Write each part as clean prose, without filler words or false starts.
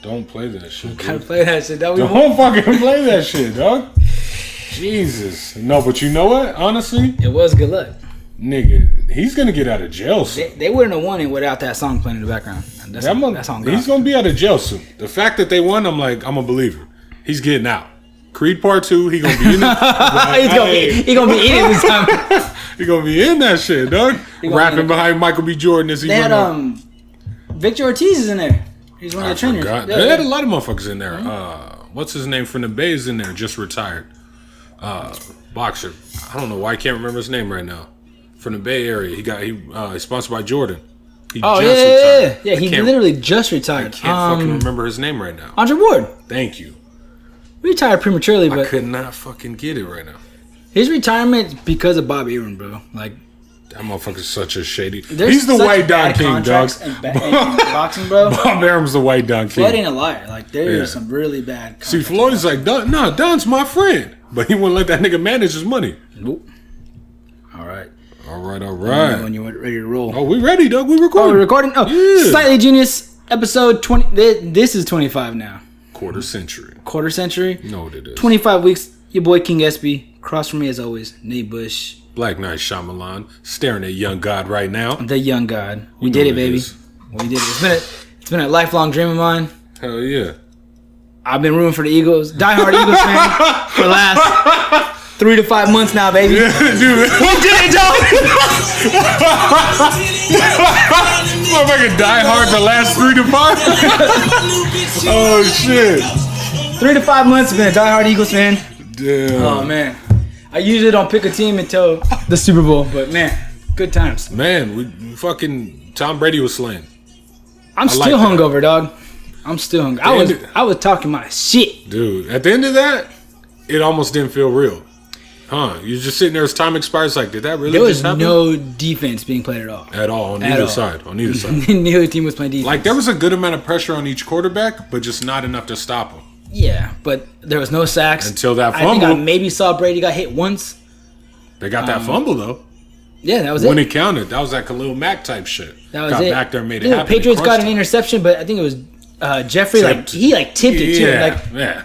Don't play that shit. Gotta play that shit, dog. Don't fucking play that shit, dog. Jesus. No, but you know what? Honestly, it was good luck. Nigga, he's gonna get out of jail soon. They wouldn't have won it without that song playing in the background. That's on God. He's gonna be out of jail soon. The fact that they won, I'm a believer. He's getting out. Creed Part 2, he gonna be in it. He gonna be in it this time. He gonna be in that shit, dog. Rapping behind Michael B. Jordan as he had Victor Ortiz is in there. He's one of the trainers. Yeah, they had a lot of motherfuckers in there. What's his name from the Bay is in there, just retired. Boxer. I don't know why I can't remember his name right now. From the Bay Area. He's sponsored by Jordan. He retired. Yeah, he literally just retired. I can't fucking remember his name right now. Andre Ward. Thank you. Retired prematurely, but I could not fucking get it right now. His retirement because of Bob Arum, bro. Like, that motherfucker's such a shady. He's the white Don King, dog. In boxing, bro. Bob Arum's the white Don King. Floyd ain't a liar. Like, there's some really bad. See, Floyd's like, Don's my friend, but he wouldn't let that nigga manage his money. Nope. All right. When you're ready to roll. Oh, we ready, dog. We recording. Oh, we're recording. Oh, yeah. Slightly Genius episode 20. This is 25 now. Quarter century. No, it is. 25 weeks. Your boy King Espi. Across from me as always, Nate Busch. Black Night Shyamalan. Staring at young God right now. The young God. We did it, baby. We did it. It's been a lifelong dream of mine. Hell yeah. I've been rooting for the Eagles. Diehard Eagles fan for the last 3 to 5 months now, baby. Yeah, dude. We did it, dog. Motherfucking die hard the last 3 to 5. Oh shit. 3 to 5 months, been a diehard Eagles fan. Damn. Oh man, I usually don't pick a team until the Super Bowl, but man, good times. Man, we fucking Tom Brady was slain. I'm still hungover, dog. I'm still hungry. I was talking my shit, dude. At the end of that, it almost didn't feel real. Huh? You're just sitting there as time expires. Like, did that really just happen? There was no defense being played at all. On either side. Neither team was playing defense. Like, there was a good amount of pressure on each quarterback, but just not enough to stop them. Yeah, but there was no sacks. Until that fumble. I think I maybe saw Brady got hit once. They got that fumble, though. Yeah, that was when it counted. That was that Khalil Mack type shit. That was got it. Back there and made it happen. The Patriots got an interception, but I think it was Jeffrey. He tipped it, too.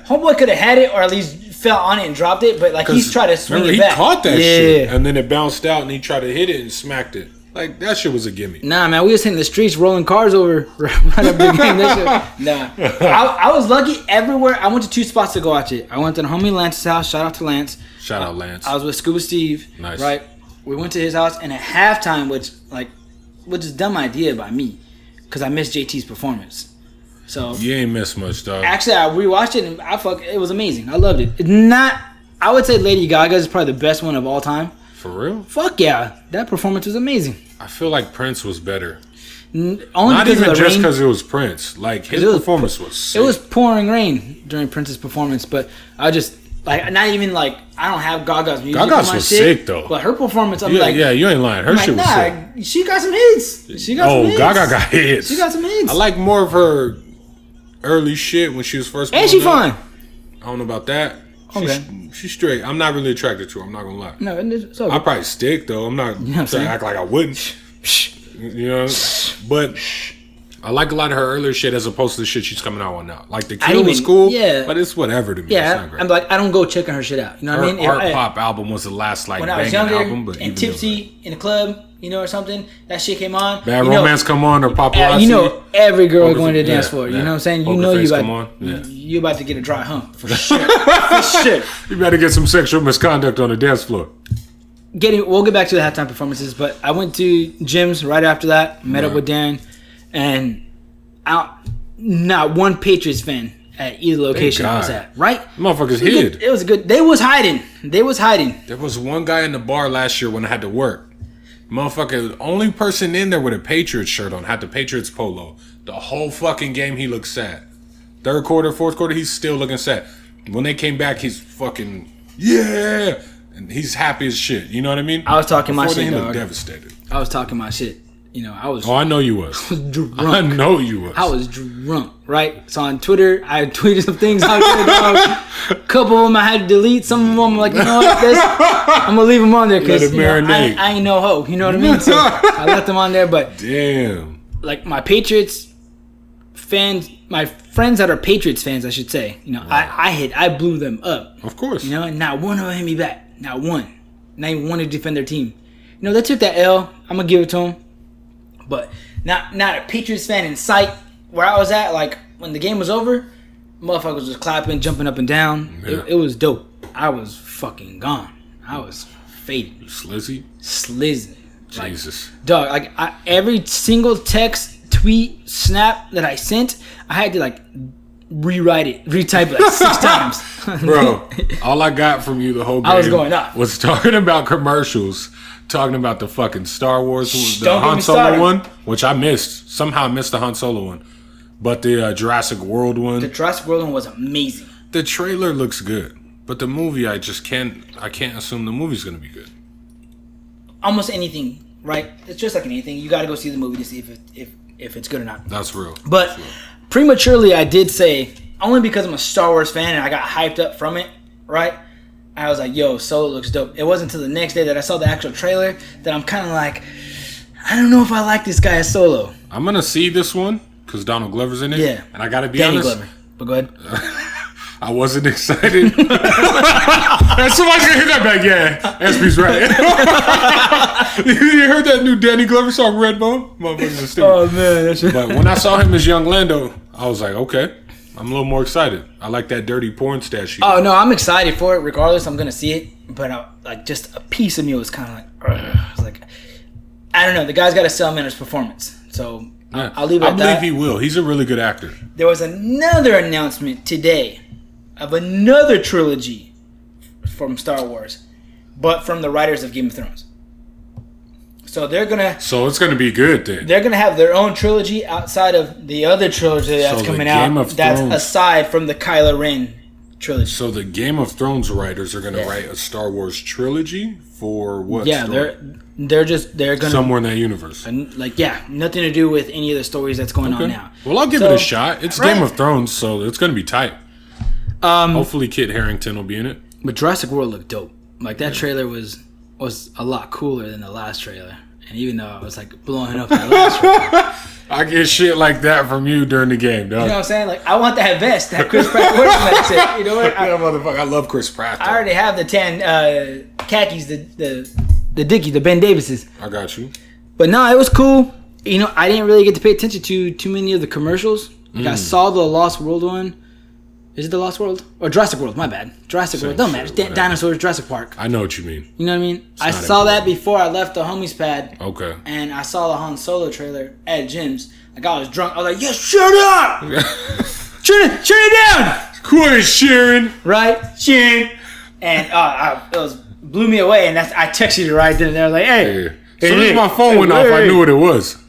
Homeboy could have had it, or at least fell on it and dropped it, but he's tried to swing it back. He caught that shit, and then it bounced out, and he tried to hit it and smacked it. Like, that shit was a gimme. Nah, man, we was hitting the streets, rolling cars over right up the game. Nah, I was lucky everywhere. I went to 2 spots to go watch it. I went to the homie Lance's house. Shout out to Lance. Shout out Lance. I was with Scuba Steve. Nice. Right, we went to his house, and at halftime, which is a dumb idea by me, because I missed JT's performance. So you ain't missed much, dog. Actually, I rewatched it, and it was amazing. I loved it. I would say Lady Gaga is probably the best one of all time. For real? Fuck yeah. That performance was amazing. I feel like Prince was better. Not even just because it was Prince. Like, his performance was sick. It was pouring rain during Prince's performance, but I just, not even, I don't have Gaga's music. Gaga's was sick, though. But her performance, yeah, you ain't lying. Her shit was sick. She got some hits. Gaga got hits. She got some hits. I like more of her early shit when she was first and she fine. I don't know about that. Okay. She's straight. I'm not really attracted to her. I'm not gonna lie. No, it's okay. I'll probably stick though. I'm not saying act like I wouldn't. You know, but I like a lot of her earlier shit as opposed to the shit she's coming out on now. Like The Kill was cool, but it's whatever to me. Yeah, I'm I don't go checking her shit out. You know what I mean? Art Pop album was the last when I was banging younger album, but and tipsy in the club, or something. That shit came on. Bad Romance come on or Paparazzi. Every girl going to dance floor. You know what I'm saying? You about to get a dry hump for sure. For sure. You better get some sexual misconduct on the dance floor. We'll get back to the halftime performances, but I went to gyms right after that. Met up with Darren, and not one Patriots fan at either location I was at. Right? Motherfuckers hid. It was good. They was hiding. There was one guy in the bar last year when I had to work. Motherfucker, the only person in there with a Patriots shirt on had the Patriots polo. The whole fucking game, he looked sad. Third quarter, fourth quarter, he's still looking sad. When they came back, he's fucking, yeah. And he's happy as shit. You know what I mean? I was talking my shit, he dog. looked devastated. I was talking my shit. I was. Oh, I know you was. I was drunk. I know you was. I was drunk, right? So on Twitter, I tweeted some things out there, dog. A couple of them I had to delete. Some of them I'm like, you know what? I'm gonna leave them on there because I ain't no hoe. You know what I mean? So I left them on there, but damn, my Patriots my friends that are Patriots fans, I should say, you know, right. I blew them up. Of course. You know, and not one of them hit me back. Not one. Not even one to defend their team. You know, they took that L. I'm going to give it to them. But not a Patriots fan in sight. Where I was at, like, when the game was over, motherfuckers was just clapping, jumping up and down. Yeah. It was dope. I was fucking gone. I was faded. Slizzy? Like, Jesus. dog, like, every single text, tweet, snap that I sent, I had to, like, retype it like 6 times. Bro, all I got from you the whole game I was going up. Was talking about commercials, talking about the fucking Star Wars, the Han Solo started. one, which I missed. Somehow I missed the Han Solo one. But the Jurassic World one. The Jurassic World one was amazing. The trailer looks good. But the movie, I can't assume the movie's going to be good. Almost anything, right? It's just like anything. You got to go see the movie to see if it's good or not. That's real. But That's real. Prematurely, I did say, only because I'm a Star Wars fan and I got hyped up from it, right? I was like, yo, Solo looks dope. It wasn't until the next day that I saw the actual trailer that I'm kind of like, I don't know if I like this guy as Solo. I'm going to see this one because Donald Glover's in it. Yeah. And I got to be Danny honest. Glover. But go ahead. I wasn't excited. Somebody's going to hit that back. Yeah, Espi's right. You heard that new Danny Glover song, Redbone? Motherfuckers are stupid. Oh, man. That's But when I saw him as young Lando, I was like, okay, I'm a little more excited. I like that dirty porn statue. Oh, no, I'm excited for it. Regardless, I'm going to see it. But like, just a piece of me was kind of like, I was like, I don't know. The guy's got to sell him in his performance. So yeah. I'll leave it at that. I believe he will. He's a really good actor. There was another announcement today of another trilogy from Star Wars, but from the writers of Game of Thrones. So they're gonna. So it's gonna be good then. They're gonna have their own trilogy outside of the other trilogy that's coming out. That's aside from the Kylo Ren trilogy. So the Game of Thrones writers are gonna write a Star Wars trilogy for what? Yeah, story? they're gonna somewhere in that universe. Like nothing to do with any of the stories that's going on now. Well, I'll give it a shot. It's Game of Thrones, so it's gonna be tight. Hopefully Kit Harington will be in it. But Jurassic World looked dope. Like that trailer was a lot cooler than the last trailer. And even though I was like blowing up that last trailer. I get shit like that from you during the game, dog. You know what I'm saying? Like I want that vest that Chris Pratt wears. That's it. You know what? I love Chris Pratt. I already have the tan khakis, the Dickie, the Ben Davises. I got you. But no, it was cool. You know, I didn't really get to pay attention to too many of the commercials. Like I saw the Lost World one. Is it the Lost World? Or Jurassic World, my bad. Jurassic World, don't matter. Dinosaurs, Jurassic Park. I know what you mean. You know what I mean? I saw that before I left the homies pad. Okay. And I saw the Han Solo trailer at Jim's. Like I was drunk. I was like, yes, shut up! Turn it down! Quit sharing. Right? Sharing. And it blew me away. And I texted you right then and there. Like, hey. As soon as my phone went off, I knew what it was.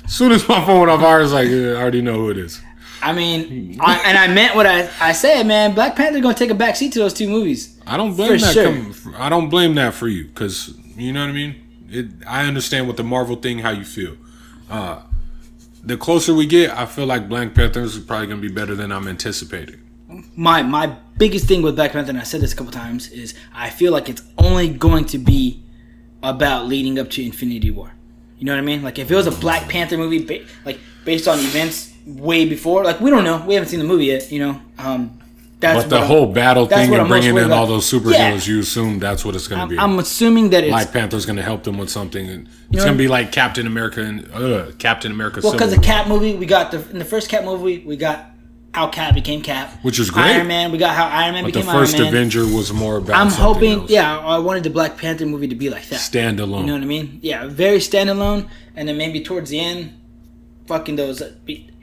As soon as my phone went off, I was like, I already know who it is. I mean, I meant what I said, man. Black Panther gonna take a backseat to those two movies. I don't blame that. Sure. I don't blame that for you, because you know what I mean. I understand with the Marvel thing how you feel. The closer we get, I feel like Black Panther is probably gonna be better than I'm anticipating. My biggest thing with Black Panther, and I said this a couple times, is I feel like it's only going to be about leading up to Infinity War. You know what I mean? Like if it was a Black Panther movie, based on events way before, like we don't know, we haven't seen the movie yet. You know, but the whole battle thing and bringing in all those superheroes, you assume that's what it's going to be. I'm assuming that Black Panther's going to help them with something, and it's going to be like Captain America and Captain America. Well, because the Cap movie, we got in the first Cap movie, we got how Cap became Cap, which is great. Iron Man, we got how Iron Man became Iron Man. But the first Avenger was more about. I'm hoping, else. I wanted the Black Panther movie to be like that, standalone. You know what I mean? Yeah, very standalone, and then maybe towards the end, fucking those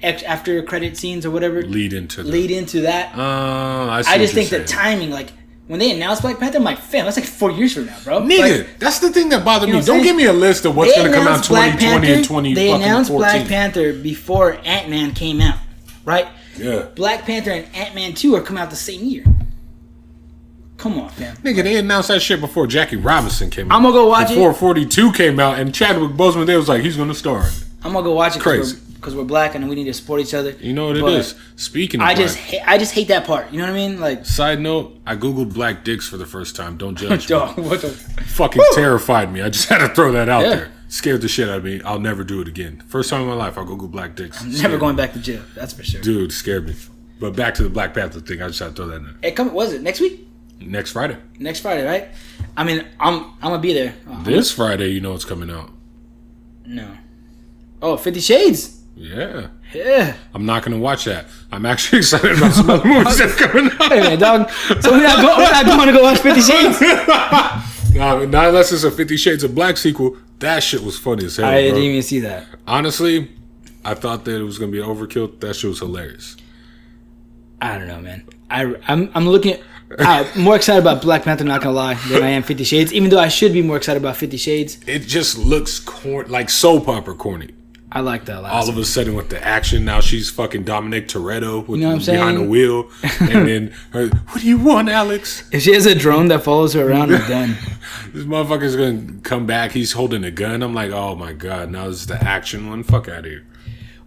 after credit scenes or whatever lead into that. I just think the timing, like when they announced Black Panther, I'm like, fam, that's like 4 years from now, bro. Nigga, like, that's the thing that bothered me. Don't give me a list of what's going to come out 2020 and 2014. They announced Black Panther before Ant-Man came out, right? Yeah. Black Panther and Ant-Man 2 are coming out the same year. Come on, fam. Nigga, they announced that shit before Jackie Robinson came out. I'm going to go watch it. Before 42 came out, and Chadwick Boseman, they was like, he's going to star in it. I'm going to go watch it. Crazy. Because we're black and we need to support each other. You know what it is. Speaking of I just hate that part. You know what I mean? Like, side note, I googled black dicks for the first time. Don't judge me. What the fucking terrified me. I just had to throw that out there. Scared the shit out of me. I'll never do it again. First time in my life, I'll Google black dicks. I'm never going back to jail. That's for sure. Dude, scared me. But back to the Black Panther thing. I just had to throw that in there. Was it next week? Next Friday. Next Friday, right? I mean, I'm gonna be there. This Friday, you know it's coming out. No. Oh, 50 Shades. Yeah. Yeah. I'm not gonna watch that. I'm actually excited about some other movies that's coming out. Hey, man, dog. So we're not going to go watch 50 Shades? Not unless it's a 50 Shades of Black sequel. That shit was funny as hell. I didn't even see that. Honestly, I thought that it was gonna be overkill. That shit was hilarious. I don't know, man. I'm looking at more excited about Black Panther, not gonna lie, than I am 50 Shades. Even though I should be more excited about 50 Shades. It just looks like soap opera corny. I like that last All of a sudden with the action, now she's fucking Dominic Toretto with You know what I'm saying? behind the wheel. And then her, what do you want, Alex? If she has a drone that follows her around, we're done. This motherfucker's gonna come back. He's holding a gun. I'm like, oh my god, now this is the action one. Fuck out of here.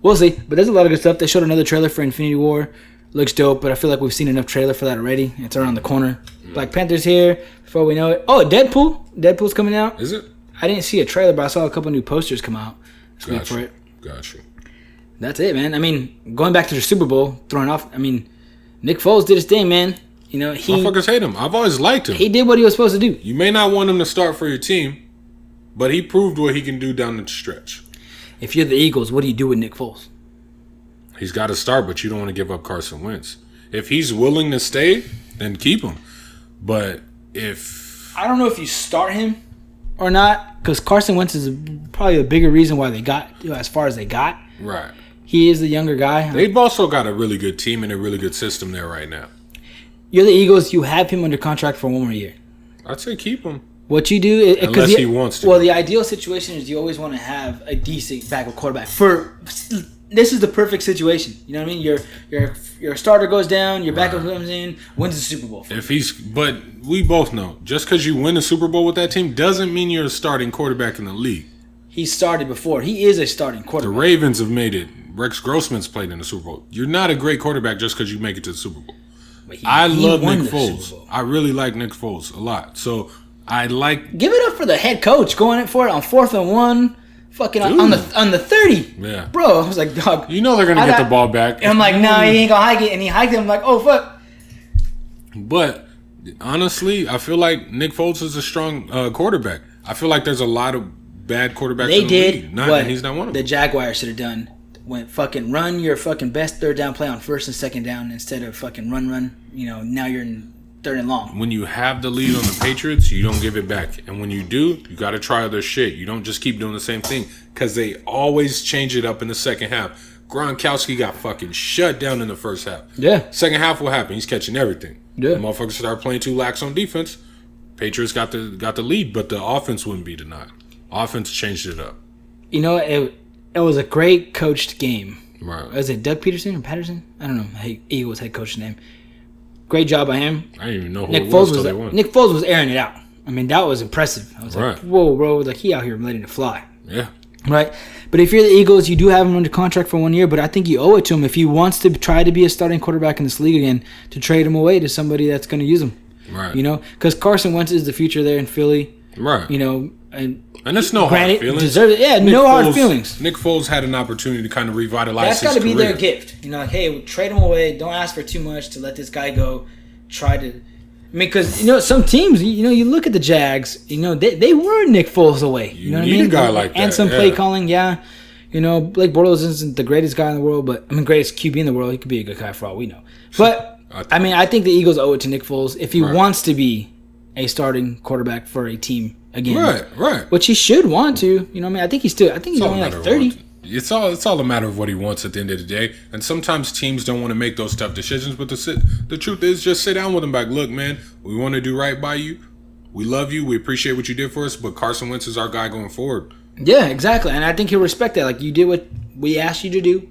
We'll see. But there's a lot of good stuff. They showed another trailer for Infinity War. Looks dope, but I feel like we've seen enough trailer for that already. It's around the corner. Black Panther's here before we know it. Oh, Deadpool. Deadpool's coming out. Is it? I didn't see a trailer, but I saw a couple new posters come out. Let's wait for it. Gotcha. That's it, man. I mean, going back to the Super Bowl, throwing off. I mean, Nick Foles did his thing, man. You know, motherfuckers hate him. I've always liked him. He did what he was supposed to do. You may not want him to start for your team, but he proved what he can do down the stretch. If you're the Eagles, what do you do with Nick Foles? He's got to start, but you don't want to give up Carson Wentz. If he's willing to stay, then keep him. But if... I don't know if you start him or not, because Carson Wentz is probably a bigger reason why they got as far as they got. Right. He is the younger guy. They've also got a really good team and a really good system there right now. You're the Eagles. You have him under contract for one more year. I'd say keep him. What you do... Unless he wants to. Well, the ideal situation is you always want to have a decent backup quarterback. This is the perfect situation. You know what I mean? Your starter goes down, your backup comes in, wins the Super Bowl. But we both know, just because you win a Super Bowl with that team doesn't mean you're a starting quarterback in the league. He started before. He is a starting quarterback. The Ravens have made it. Rex Grossman's played in the Super Bowl. You're not a great quarterback just because you make it to the Super Bowl. I love Nick Foles. I really like Nick Foles a lot. So I like... Give it up for the head coach going for it on 4th and 1. Fucking on the 30. Yeah. Bro, I was like, dog. You know they're going to get the ball back. And I'm like, nah, he ain't going to hike it. And he hiked it. I'm like, oh, fuck. But honestly, I feel like Nick Foles is a strong quarterback. I feel like there's a lot of bad quarterbacks in the league. And he's not one of them. The Jaguars should have done. Went fucking run your fucking best third down play on first and second down instead of fucking run. You know, now you're in third and long. When you have the lead on the Patriots, you don't give it back. And when you do, you got to try other shit. You don't just keep doing the same thing because they always change it up in the second half. Gronkowski got fucking shut down in the first half. Yeah. Second half will happen. He's catching everything. Yeah. The motherfuckers start playing too lax on defense. Patriots got the lead, but the offense wouldn't be denied. Offense changed it up. You know, it was a great coached game. Right. Was it Doug Peterson or Patterson? I don't know. Eagles head coach's name. Great job by him. I didn't even know who it was till they won. Nick Foles was airing it out. I mean, that was impressive. I was like, whoa, bro. Like, he out here letting it fly. Yeah. Right? But if you're the Eagles, you do have him under contract for 1 year, but I think you owe it to him if he wants to try to be a starting quarterback in this league again to trade him away to somebody that's going to use him. Right. You know? Because Carson Wentz is the future there in Philly. Right. You know, and it's no hard feelings. Deserves it. Yeah, no hard feelings. Nick Foles had an opportunity to kind of revitalize his career. That's got to be their gift. You know, like, hey, trade him away. Don't ask for too much to let this guy go. Try to... I mean, because, you know, some teams, you know, you look at the Jags, you know, they were Nick Foles away. You know what I mean? A guy like that. And some play calling, yeah. You know, Blake Bortles isn't the greatest guy in the world, but, I mean, greatest QB in the world. He could be a good guy for all we know. But, I mean, I think the Eagles owe it to Nick Foles if he wants to be a starting quarterback for a team again. Right. Which he should want to. You know what I mean? I think he's only like 30. It's all a matter of what he wants at the end of the day. And sometimes teams don't want to make those tough decisions, but the truth is just sit down with him like, look, man, we want to do right by you. We love you. We appreciate what you did for us, but Carson Wentz is our guy going forward. Yeah, exactly. And I think he'll respect that. Like, you did what we asked you to do.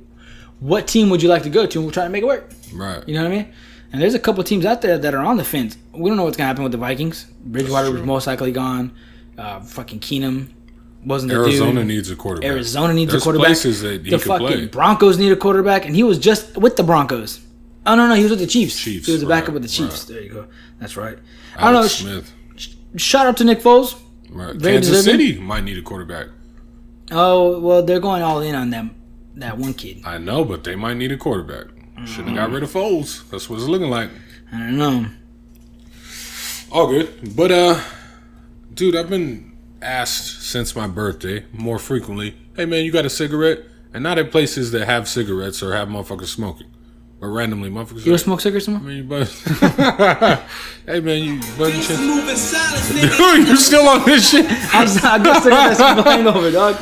What team would you like to go to? And we'll try to make it work. Right. You know what I mean? And there's a couple teams out there that are on the fence. We don't know what's going to happen with the Vikings. Bridgewater was most likely gone. Fucking Keenum wasn't the Arizona dude. needs a quarterback. Arizona needs There's a quarterback. Places that he the could fucking play. Broncos need a quarterback, and he was just with the Broncos. Oh, no, he was with the Chiefs. He was a backup with the Chiefs. There you go. That's right. Alex Smith. Shout out to Nick Foles. Right. Kansas City might need a quarterback. Oh, well, they're going all in on that one kid. I know, but they might need a quarterback. Shouldn't have got rid of Foles. That's what it's looking like. I don't know. All good. But, dude, I've been asked since my birthday more frequently, hey, man, you got a cigarette? And not at places that have cigarettes or have motherfuckers smoking. But randomly, motherfuckers. You don't smoke cigarettes anymore? I mean, you buzz. Hey, man, you buzzing shit? Dude, you still on this shit? I got cigarettes hangover, dog.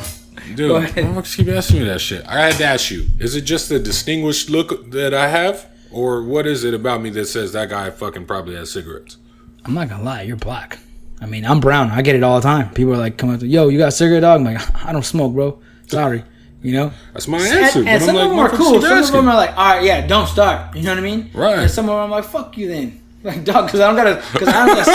Dude, motherfuckers keep asking me that shit. I had to ask you, is it just the distinguished look that I have? Or what is it about me that says that guy fucking probably has cigarettes? I'm not gonna lie, you're black. I mean, I'm brown. I get it all the time. People are like, coming up to, yo, you got a cigarette, dog? I'm like, I don't smoke, bro. Sorry. You know? That's my answer. And some of them are cool. Some of them are like, all right, yeah, don't start. You know what I mean? Right. And some of them are like, fuck you then. Like, dog, because I don't got a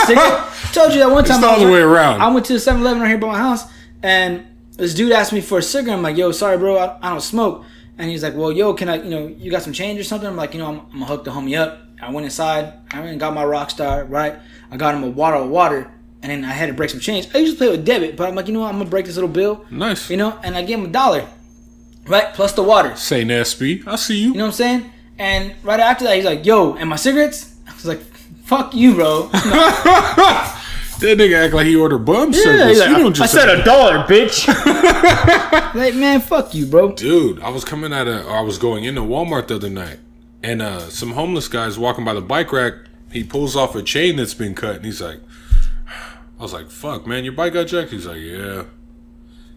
cigarette. I told you that one time. It's all the way around. I went to the 7-Eleven right here by my house, and this dude asked me for a cigarette. I'm like, yo, sorry, bro, I don't smoke. And he's like, well, yo, can I, you got some change or something? I'm like, I'm going to hook the homie up. I went inside. I went and got my Rockstar, right? I got him a bottle of water, and then I had to break some change. I usually play with debit, but I'm like, I'm going to break this little bill. Nice. And I gave him $1. Right? Plus the water. Say Espi. I see you. You know what I'm saying? And right after that, he's like, yo, and my cigarettes? I was like, fuck you, bro. That nigga act like he ordered bum service. Like, I said $1, bitch. Like, man, fuck you, bro. Dude, I was going into Walmart the other night, and some homeless guy's walking by the bike rack. He pulls off a chain that's been cut, and he's like, I was like, fuck, man, your bike got jacked? He's like, yeah.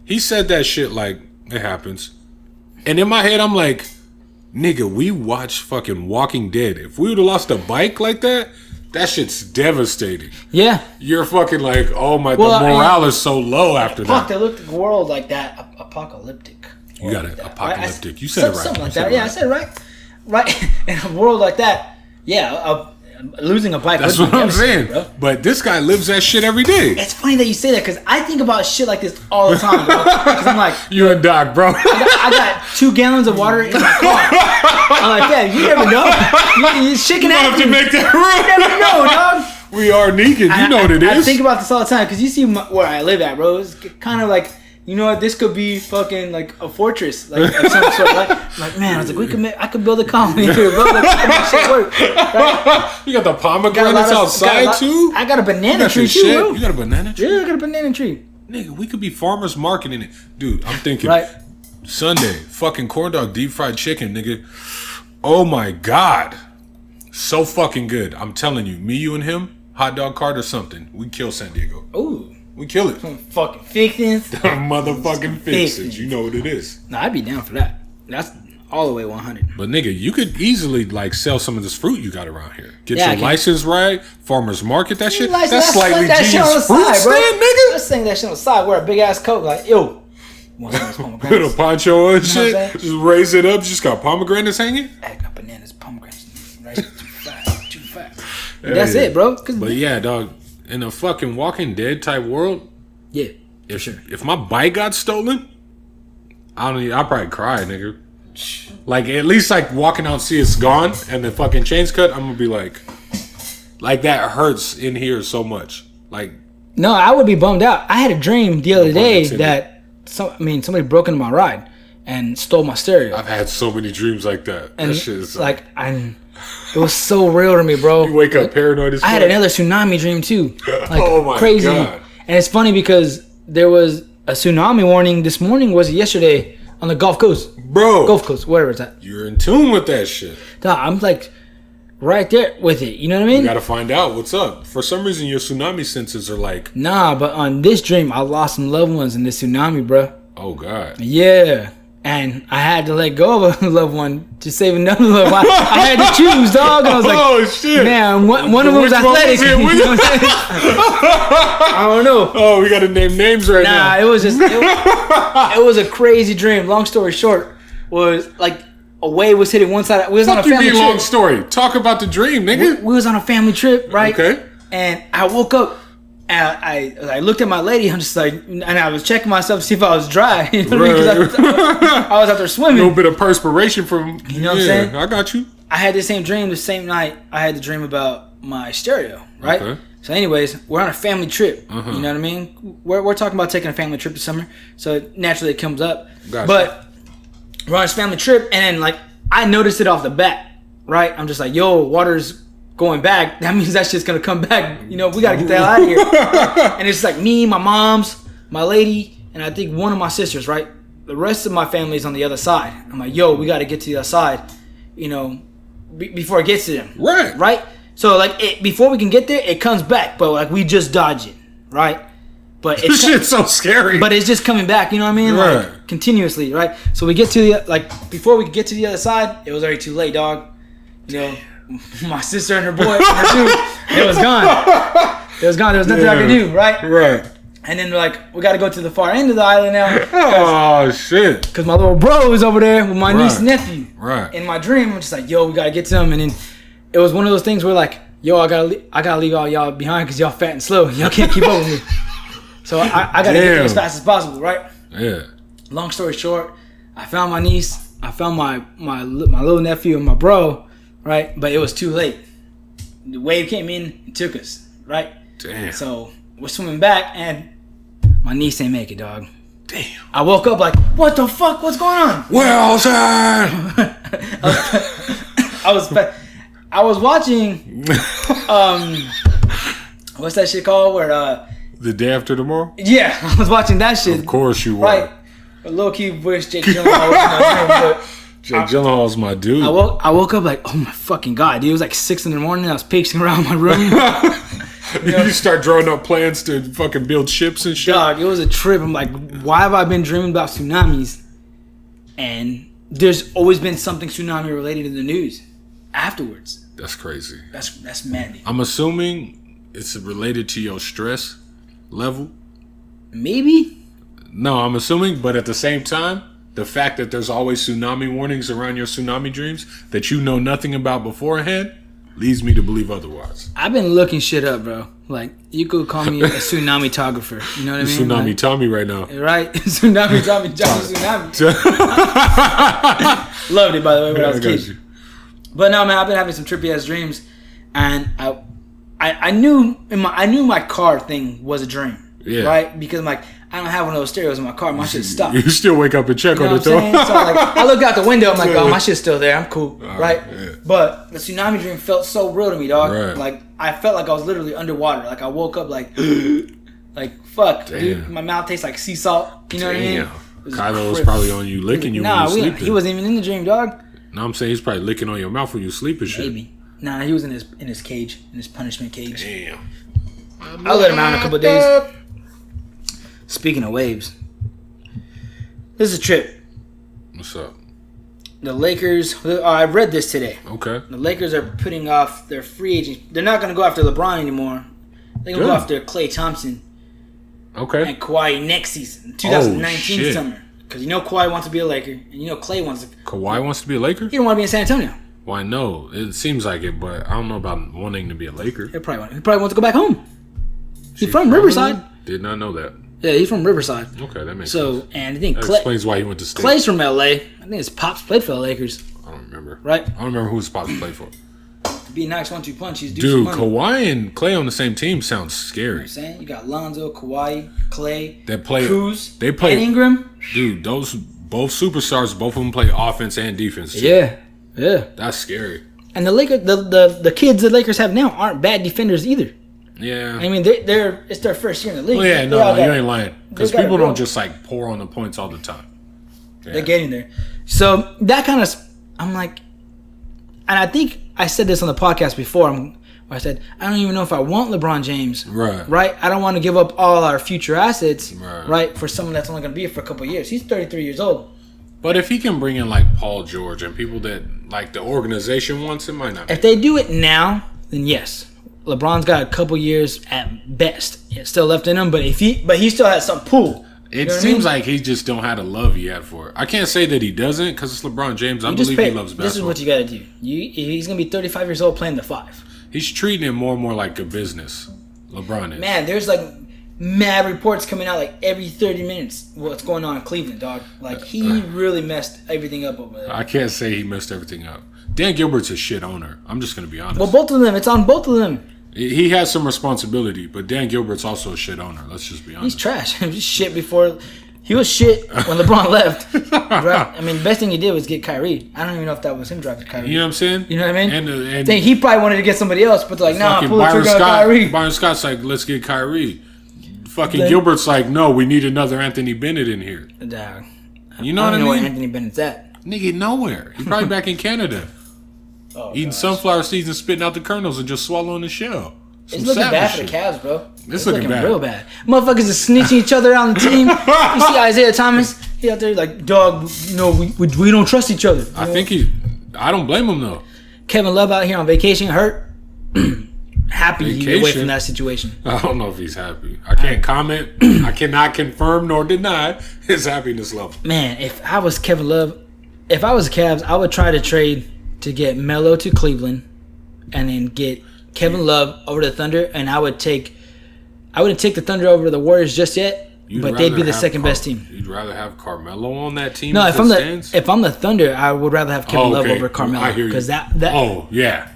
He said that shit like, it happens. And in my head, I'm like, nigga, we watched fucking Walking Dead. If we would have lost a bike like that, that shit's devastating. Yeah. You're fucking like, oh my, the morale is so low after that. Fuck, they looked at the world like that. Apocalyptic. You got it, apocalyptic. You said it right. Something like that. Yeah, I said it right. Right. In a world like that, yeah, losing a bike. That's what I'm saying. Bro. But this guy lives that shit every day. It's funny that you say that because I think about shit like this all the time, bro. Because I'm like, you and Doc, bro. I got 2 gallons of water in my car. I'm like, yeah, you never know. You shit can happen. You have to make that room. You never know, dog. We are Negan. You know what it is. I think about this all the time because you see where I live at, bro. It's kind of like, you know what? This could be fucking like a fortress, like of some sort. Like man, I was like, I could build a colony here, bro. Like, make shit work. Right? You got the pomegranates outside too. I got a banana tree too, bro. You got a banana tree? Yeah, I got a banana tree. Nigga, we could be farmers marketing it, dude. I'm thinking, right. Sunday, fucking corn dog, deep fried chicken, nigga. Oh my god, so fucking good. I'm telling you, me, you, and him, hot dog cart or something. We kill San Diego. Ooh. We kill it. Some fucking fixins. Motherfucking fixins. You know what it is. Nah, I'd be down for that. That's all the way 100. But nigga, you could easily like sell some of this fruit you got around here. Get your license right. Farmers market that shit. That's slightly genius fruit stand, nigga. Let's sing that shit on the side. Wear a big ass coat. Like, yo. Put a poncho and shit. Just raise it up. Just got pomegranates hanging. I got bananas, pomegranates. Right? Too fat. That's it, bro. But yeah, dog. In a fucking Walking Dead type world, yeah, for sure. If my bike got stolen, I'll probably cry, nigga. Like at least like walking out and see it's gone and the fucking chain's cut, I'm gonna be like that hurts in here so much. Like no, I would be bummed out. I had a dream the other day that somebody broke into my ride and stole my stereo. I've had so many dreams like that. And that shit is it was so real to me, bro. You wake up paranoid as fuck. I had another tsunami dream too. Like, oh my crazy. God. And it's funny because there was a tsunami warning this morning, was it yesterday, on the Gulf Coast? Bro. Gulf Coast, whatever it's at. You're in tune with that shit. I'm like right there with it. You know what I mean? You gotta find out what's up. For some reason, your tsunami senses are like... Nah, but on this dream, I lost some loved ones in this tsunami, bro. Oh, God. Yeah. And I had to let go of a loved one to save another loved one. I had to choose, dog. And I was like, oh, shit. Man, one of them was athletic. You know what I'm saying? I don't know. Oh, we got to name names right now. Nah, it was a crazy dream. Long story short, was like a wave was hitting one side. We was on a family trip. Long story. Talk about the dream, nigga. We was on a family trip, right? Okay. And I woke up. And I looked at my lady. I'm just like, and I was checking myself to see if I was dry. You know what I mean? 'Cause I was out there swimming. A little bit of perspiration from. You know what I'm saying? I got you. I had the same dream the same night. I had the dream about my stereo, right? Okay. So, anyways, we're on a family trip. You know what I mean? We're talking about taking a family trip this summer. So, naturally, it comes up. Gotcha. But we're on this family trip, and then, like, I noticed it off the bat, right? I'm just like, yo, water's going back. That means that shit's going to come back. You know, we got to get the hell out of here. And it's like me, my mom's, my lady, and I think one of my sisters, right? The rest of my family is on the other side. I'm like, yo, we got to get to the other side, you know, before it gets to them. Right. Right? So, like, before we can get there, it comes back. But, like, we just dodge it, right? But This shit's so scary. But it's just coming back, you know what I mean? Right. Like, continuously, right? So we get to the, like, before we could get to the other side, it was already too late, dog. You know, my sister and her boy, it was gone. It was gone. There was nothing I could do, right? Right. And then, like, we got to go to the far end of the island now. Oh, shit. Because my little bro is over there with my niece and nephew. Right. In my dream, I'm just like, yo, we got to get to them. And then it was one of those things where, like, yo, I gotta leave all y'all behind because y'all fat and slow. Y'all can't keep up with me. So I gotta get there as fast as possible, right? Yeah. Long story short, I found my niece, I found my little nephew and my bro, right? But it was too late. The wave came in and took us, right? Damn. So we're swimming back and my niece ain't make it, dog. Damn. I woke up like, what the fuck? What's going on? Wilson! I was watching what's that shit called where The Day After Tomorrow? yeah, I was watching that shit. Of course you were. Right. Low key wish Jake Gyllenhaal was my dream, but Jake Gyllenhaal's my dude. I woke up like, oh my fucking god, dude. It was like 6 a.m. I was pacing around my room. You start drawing up plans to fucking build ships and shit. Dog, it was a trip. I'm like, why have I been dreaming about tsunamis? And there's always been something tsunami related in the news afterwards. That's crazy. That's mad. I'm assuming it's related to your stress level. Maybe. No, I'm assuming, but at the same time, the fact that there's always tsunami warnings around your tsunami dreams that you know nothing about beforehand leads me to believe otherwise. I've been looking shit up, bro. Like, you could call me a tsunami-tographer. You know what I mean? Tsunami like, Tommy right now. Right? Tsunami Tommy, Tsunami. Loved it, by the way, when I was a kid. But no, man, I've been having some trippy ass dreams, and I knew my car thing was a dream. Yeah. Right? Because I'm like, I don't have one of those stereos in my car. My shit's stopped. You still wake up and check on it, though. So like, I look out the window. I'm like, oh, my shit's still there. I'm cool. Right? Yeah. But the tsunami dream felt so real to me, dog. Right. Like, I felt like I was literally underwater. Like, I woke up like, fuck, dude. My mouth tastes like sea salt. You know what I mean? Kylo was probably on you, licking you when you sleeping. He wasn't even in the dream, dog. No, I'm saying he's probably licking on your mouth when you sleep and shit. Maybe. Nah, he was in his cage, in his punishment cage. Damn. I let him out in a couple of days. Speaking of waves, this is a trip. What's up? The Lakers. I read this today. Okay. The Lakers are putting off their free agents. They're not going to go after LeBron anymore. They're going to go after Klay Thompson. Okay. And Kawhi next season, 2019 summer. Because you know Kawhi wants to be a Laker, and you know Klay wants to. Kawhi wants to be a Laker? He don't want to be in San Antonio. Why no? It seems like it, but I don't know about wanting to be a Laker. He probably wants to go back home. He's from Riverside. Did not know that. Yeah, he's from Riverside. Okay, that makes sense. And I think that explains why he went to state. Clay's from LA. I think his pops played for the Lakers. I don't remember. Right? I don't remember who his pops played for. Be a nice 1-2 punch. He's dude, Kawhi and Klay on the same team sounds scary. You know what I'm saying? You got Lonzo, Kawhi, Klay, Cruz, and Ingram. Dude, those both superstars, both of them play offense and defense too. Yeah. That's scary. And the Lakers, the kids the Lakers have now aren't bad defenders either. Yeah. I mean, it's their first year in the league. Well, yeah, no, you ain't lying. Because people don't just like pour on the points all the time. Yeah. They're getting there. So that kind of, I'm like, and I think I said this on the podcast before, where I said, I don't even know if I want LeBron James. Right? I don't want to give up all our future assets, right, for someone that's only going to be here for a couple of years. He's 33 years old. But if he can bring in like Paul George and people that like the organization wants, it might not be. If they do it now, then yes. LeBron's got a couple years at best still left in him, but he still has some pull. It seems like he just don't have the love he had for it. I can't say that he doesn't because it's LeBron James. I believe he loves basketball. This is what you got to do. He's going to be 35 years old playing the 5. He's treating it more and more like a business. LeBron is. Man, there's like mad reports coming out like every 30 minutes what's going on in Cleveland, dog. Like, he really messed everything up over there. I can't say he messed everything up. Dan Gilbert's a shit owner. I'm just going to be honest. Well, both of them. It's on both of them. He has some responsibility, but Dan Gilbert's also a shit owner. Let's just be honest. He's trash. He was shit before. He was shit when LeBron left. I mean, the best thing he did was get Kyrie. I don't even know if that was him drafting Kyrie. You know what I'm saying? You know what I mean? And I think he probably wanted to get somebody else, but they're like, nah, pull the trigger on Kyrie. Byron Scott's like, let's get Kyrie. Fucking Gilbert's like, no, we need another Anthony Bennett in here. Dog. You know I what I don't know mean? where Anthony Bennett's at. Nigga, nowhere. He's probably back in Canada. Eating sunflower seeds and spitting out the kernels and just swallowing the shell. It's looking bad for the Cavs, bro. It's looking bad. Real bad. Motherfuckers are snitching each other on the team. You see Isaiah Thomas? He out there like, dog, you know, we don't trust each other. I don't blame him, though. Kevin Love out here on vacation, hurt. Happy to get away from that situation. I don't know if he's happy. I can't comment. I cannot confirm nor deny his happiness level. Man, if I was Kevin Love, if I was Cavs, I would try to trade to get Melo to Cleveland and then get Kevin Love over to the Thunder, and I wouldn't take the Thunder over the Warriors just yet, but they'd be the second best team. You'd rather have Carmelo on that team? No, if I'm the Thunder, I would rather have Kevin Love over Carmelo. I hear you. Because that oh yeah,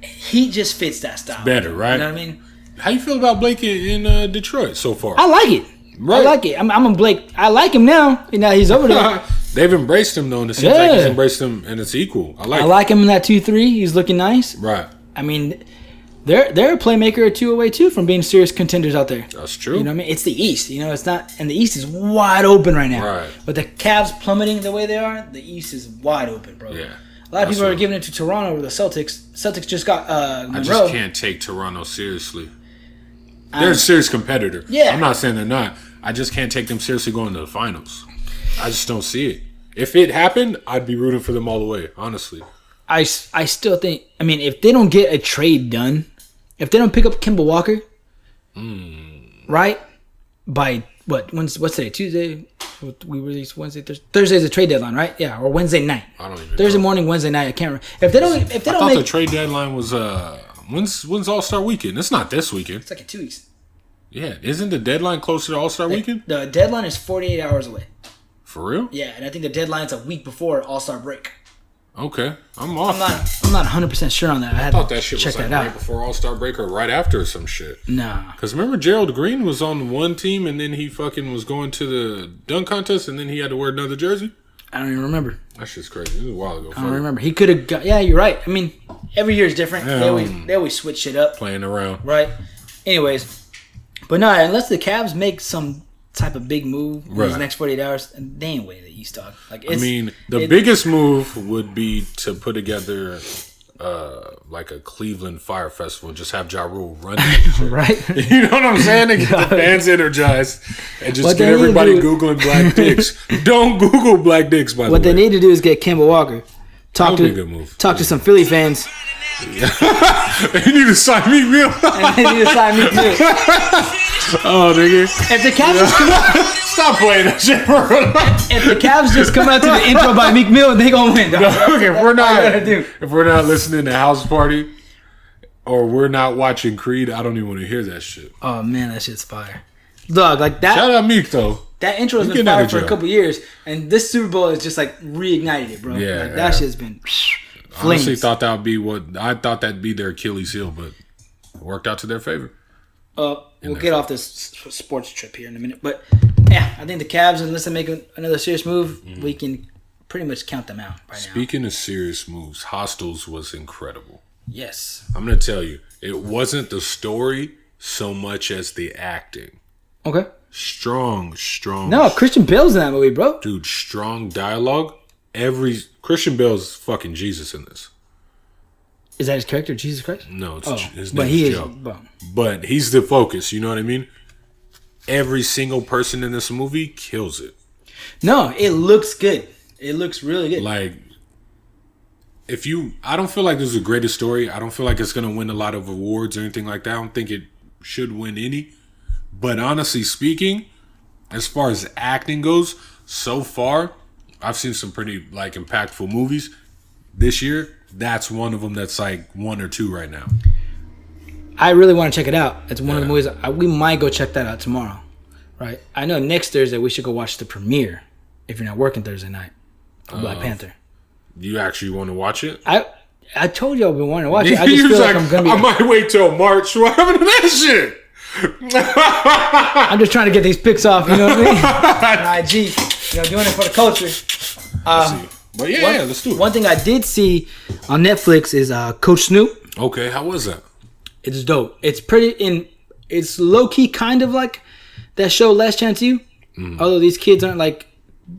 he just fits that style. It's better, right? You know what I mean? How you feel about Blake in Detroit so far? I like it. Right. I like it. I'm a Blake. I like him now. Now he's over there. They've embraced him though, and it seems like he's embraced him, and it's equal. I like him in that 2-3. He's looking nice. Right. I mean, they're a playmaker or two away too from being serious contenders out there. That's true. You know what I mean? It's the East. You know, it's not, and the East is wide open right now. Right. But the Cavs plummeting the way they are, the East is wide open, bro. Yeah. A lot of people are giving it to Toronto over the Celtics. Celtics just got Monroe. I just can't take Toronto seriously. They're a serious competitor. Yeah. I'm not saying they're not. I just can't take them seriously going to the finals. I just don't see it. If it happened, I'd be rooting for them all the way, honestly. I still think, I mean, if they don't get a trade done, if they don't pick up Kemba Walker, right, by what's today? Tuesday? We release Wednesday, Thursday's the trade deadline, right? Yeah, or Wednesday night. I don't even Thursday know. morning, Wednesday night. I can't remember. If they don't I thought the trade deadline was when's All-Star Weekend? It's not this weekend. It's like in 2 weeks. Yeah, isn't the deadline closer to All-Star Weekend? The deadline is 48 hours away. For real? Yeah, and I think the deadline's a week before All-Star break. Okay, I'm off. I'm not 100% sure on that. I thought that shit was like that right before All-Star break or right after or some shit. Nah. Because remember Gerald Green was on one team and then he fucking was going to the dunk contest and then he had to wear another jersey? I don't even remember. That shit's crazy. It was a while ago. I don't remember. He could have got... Yeah, you're right. I mean, every year is different. They always switch shit up. Playing around. Right? Anyways. But no, unless the Cavs make some type of big move in these next 48 hours, they ain't winning the East, dog. Like, the biggest move would be to put together like a Cleveland Fire Festival, just have Ja Rule run it. Right? You know what I'm saying? To get the fans energized and just get everybody Googling black dicks. Don't Google black dicks, by the way. What they need to do is get Kemba Walker. Talk to some Philly fans. They need to sign Meek Mill. Oh, nigga. If the Cavs just come out, stop playing that shit, bro. If the Cavs just come out to the intro by Meek Mill, they gonna win. Okay, if we're not listening to House Party or we're not watching Creed, I don't even want to hear that shit. Oh man, that shit's fire. Dog, like that. Shout out Meek though. That intro has been fire for a couple years, and this Super Bowl has just like reignited it, bro. Yeah, like, that shit's been. I honestly thought that would be that'd be their Achilles heel, but it worked out to their favor. We'll get off this sports trip here in a minute, but yeah, I think the Cavs, unless they make another serious move, we can pretty much count them out right now. Speaking of serious moves, Hostiles was incredible. Yes, I'm gonna tell you, it wasn't the story so much as the acting. Okay. Strong. No, Christian Bale's in that movie, bro. Dude, strong dialogue. Christian Bale's fucking Jesus in this. Is that his character, Jesus Christ? No, his name is Joe. Well. But he's the focus, you know what I mean? Every single person in this movie kills it. No, it looks good. It looks really good. Like, I don't feel like this is the greatest story. I don't feel like it's going to win a lot of awards or anything like that. I don't think it should win any. But honestly speaking, as far as acting goes, so far, I've seen some pretty like impactful movies this year. That's one of them that's like 1 or 2 right now. I really want to check it out. It's one of the movies we might go check that out tomorrow. Right? I know next Thursday we should go watch the premiere if you're not working Thursday night of Black Panther. You actually want to watch it? I told you I've been wanting to watch it. I just He was feel like I'm gonna be. I might wait till March. What happened to that shit? I'm just trying to get these pics off. You know what I mean? IG, doing it for the culture. But yeah, let's do it. One thing I did see on Netflix is Coach Snoop. Okay, how was that? It's dope. It's it's low key, kind of like that show Last Chance U. Although these kids aren't like,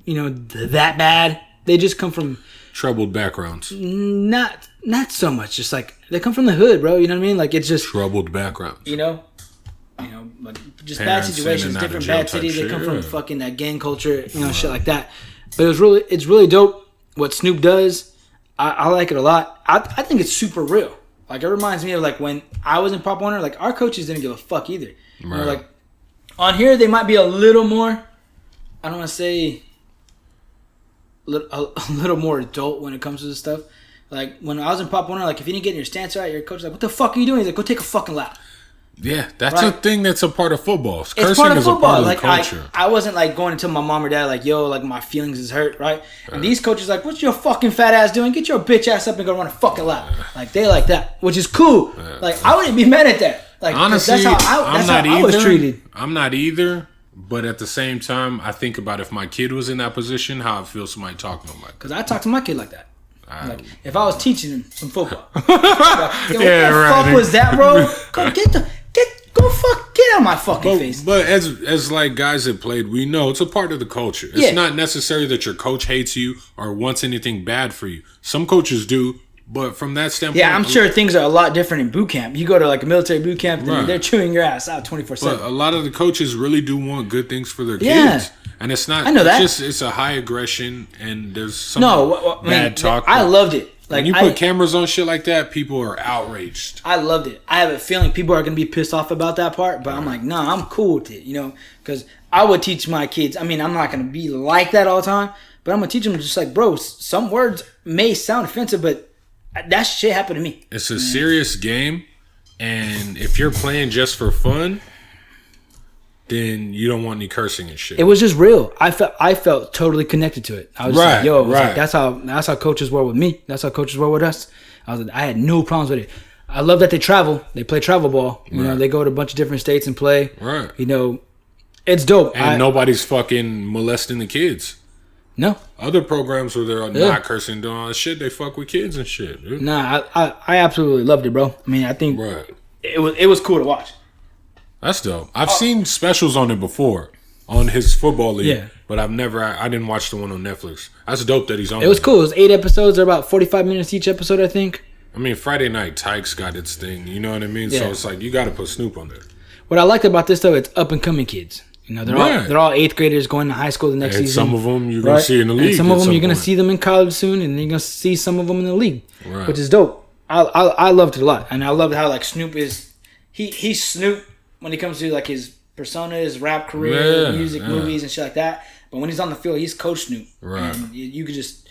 that bad. They just come from Troubled backgrounds. Not so much. Just like they come from the hood, bro. You know what I mean? Like it's just troubled backgrounds. Like just Parents bad situations, different bad cities. They come shit, from fucking that gang culture, shit like that. But it's really dope what Snoop does. I like it a lot. I think it's super real. Like it reminds me of like when I was in Pop Warner. Like our coaches didn't give a fuck either. Right. Like on here they might be a little more. I don't want to say a little more adult when it comes to this stuff. Like when I was in Pop Warner, like if you didn't get in your stance right, your coach was like, "What the fuck are you doing?" He's like, "Go take a fucking lap." Yeah, that's a thing that's a part of football. It's part of football. A part of like the culture. I wasn't like going to tell my mom or dad like, "Yo, like my feelings is hurt," right? And these coaches like, "What's your fucking fat ass doing? Get your bitch ass up and go run a fucking lap." Like they like that, which is cool. Like I wouldn't be mad at that. Like honestly, that's how I was treated. I'm not either. But at the same time, I think about if my kid was in that position, how it feels somebody talking to him like that. Because I talk to my kid like that. Like if I was teaching him some football, like, what fuck was that, bro? Go get out of my fucking face. But as like guys that played, we know it's a part of the culture. It's not necessary that your coach hates you or wants anything bad for you. Some coaches do. But from that standpoint... Yeah, I'm sure things are a lot different in boot camp. You go to like a military boot camp, and they're chewing your ass out 24/7. But a lot of the coaches really do want good things for their kids. And it's not... I know that. It's a high aggression, and there's some bad talk. I loved it. Like when you put cameras on shit like that, people are outraged. I loved it. I have a feeling people are going to be pissed off about that part, but I'm like, nah, I'm cool with it, because I would teach my kids. I mean, I'm not going to be like that all the time, but I'm going to teach them just like, bro, some words may sound offensive, but that shit happened to me. It's a serious game, and if you're playing just for fun, then you don't want any cursing and shit. It was just real. I felt totally connected to it. I was just like, yo, like, that's how coaches were with me. That's how coaches were with us. I had no problems with it. I love that they travel. They play travel ball. They go to a bunch of different states and play. Right. It's dope. And nobody's fucking molesting the kids. No. Other programs where they're not cursing, doing all that shit, they fuck with kids and shit, dude. Nah, I absolutely loved it, bro. I mean, I think it was cool to watch. That's dope. I've seen specials on it before, on his football league, but I didn't watch the one on Netflix. That's dope that he's on. It was cool. It was 8 episodes. They're about 45 minutes each episode, I think. I mean, Friday Night Tykes got its thing, you know what I mean? Yeah. So it's like, you got to put Snoop on there. What I liked about this, though, it's up-and-coming kids. They're all 8th graders going to high school the next season. Some of them you're going to see in the league. And some of them you're going to see them in college soon, and you're going to see some of them in the league, which is dope. I loved it a lot, and I loved how like Snoop is. He's Snoop when it comes to like his persona, his rap career, music, movies, and shit like that. But when he's on the field, he's Coach Snoop, and you could just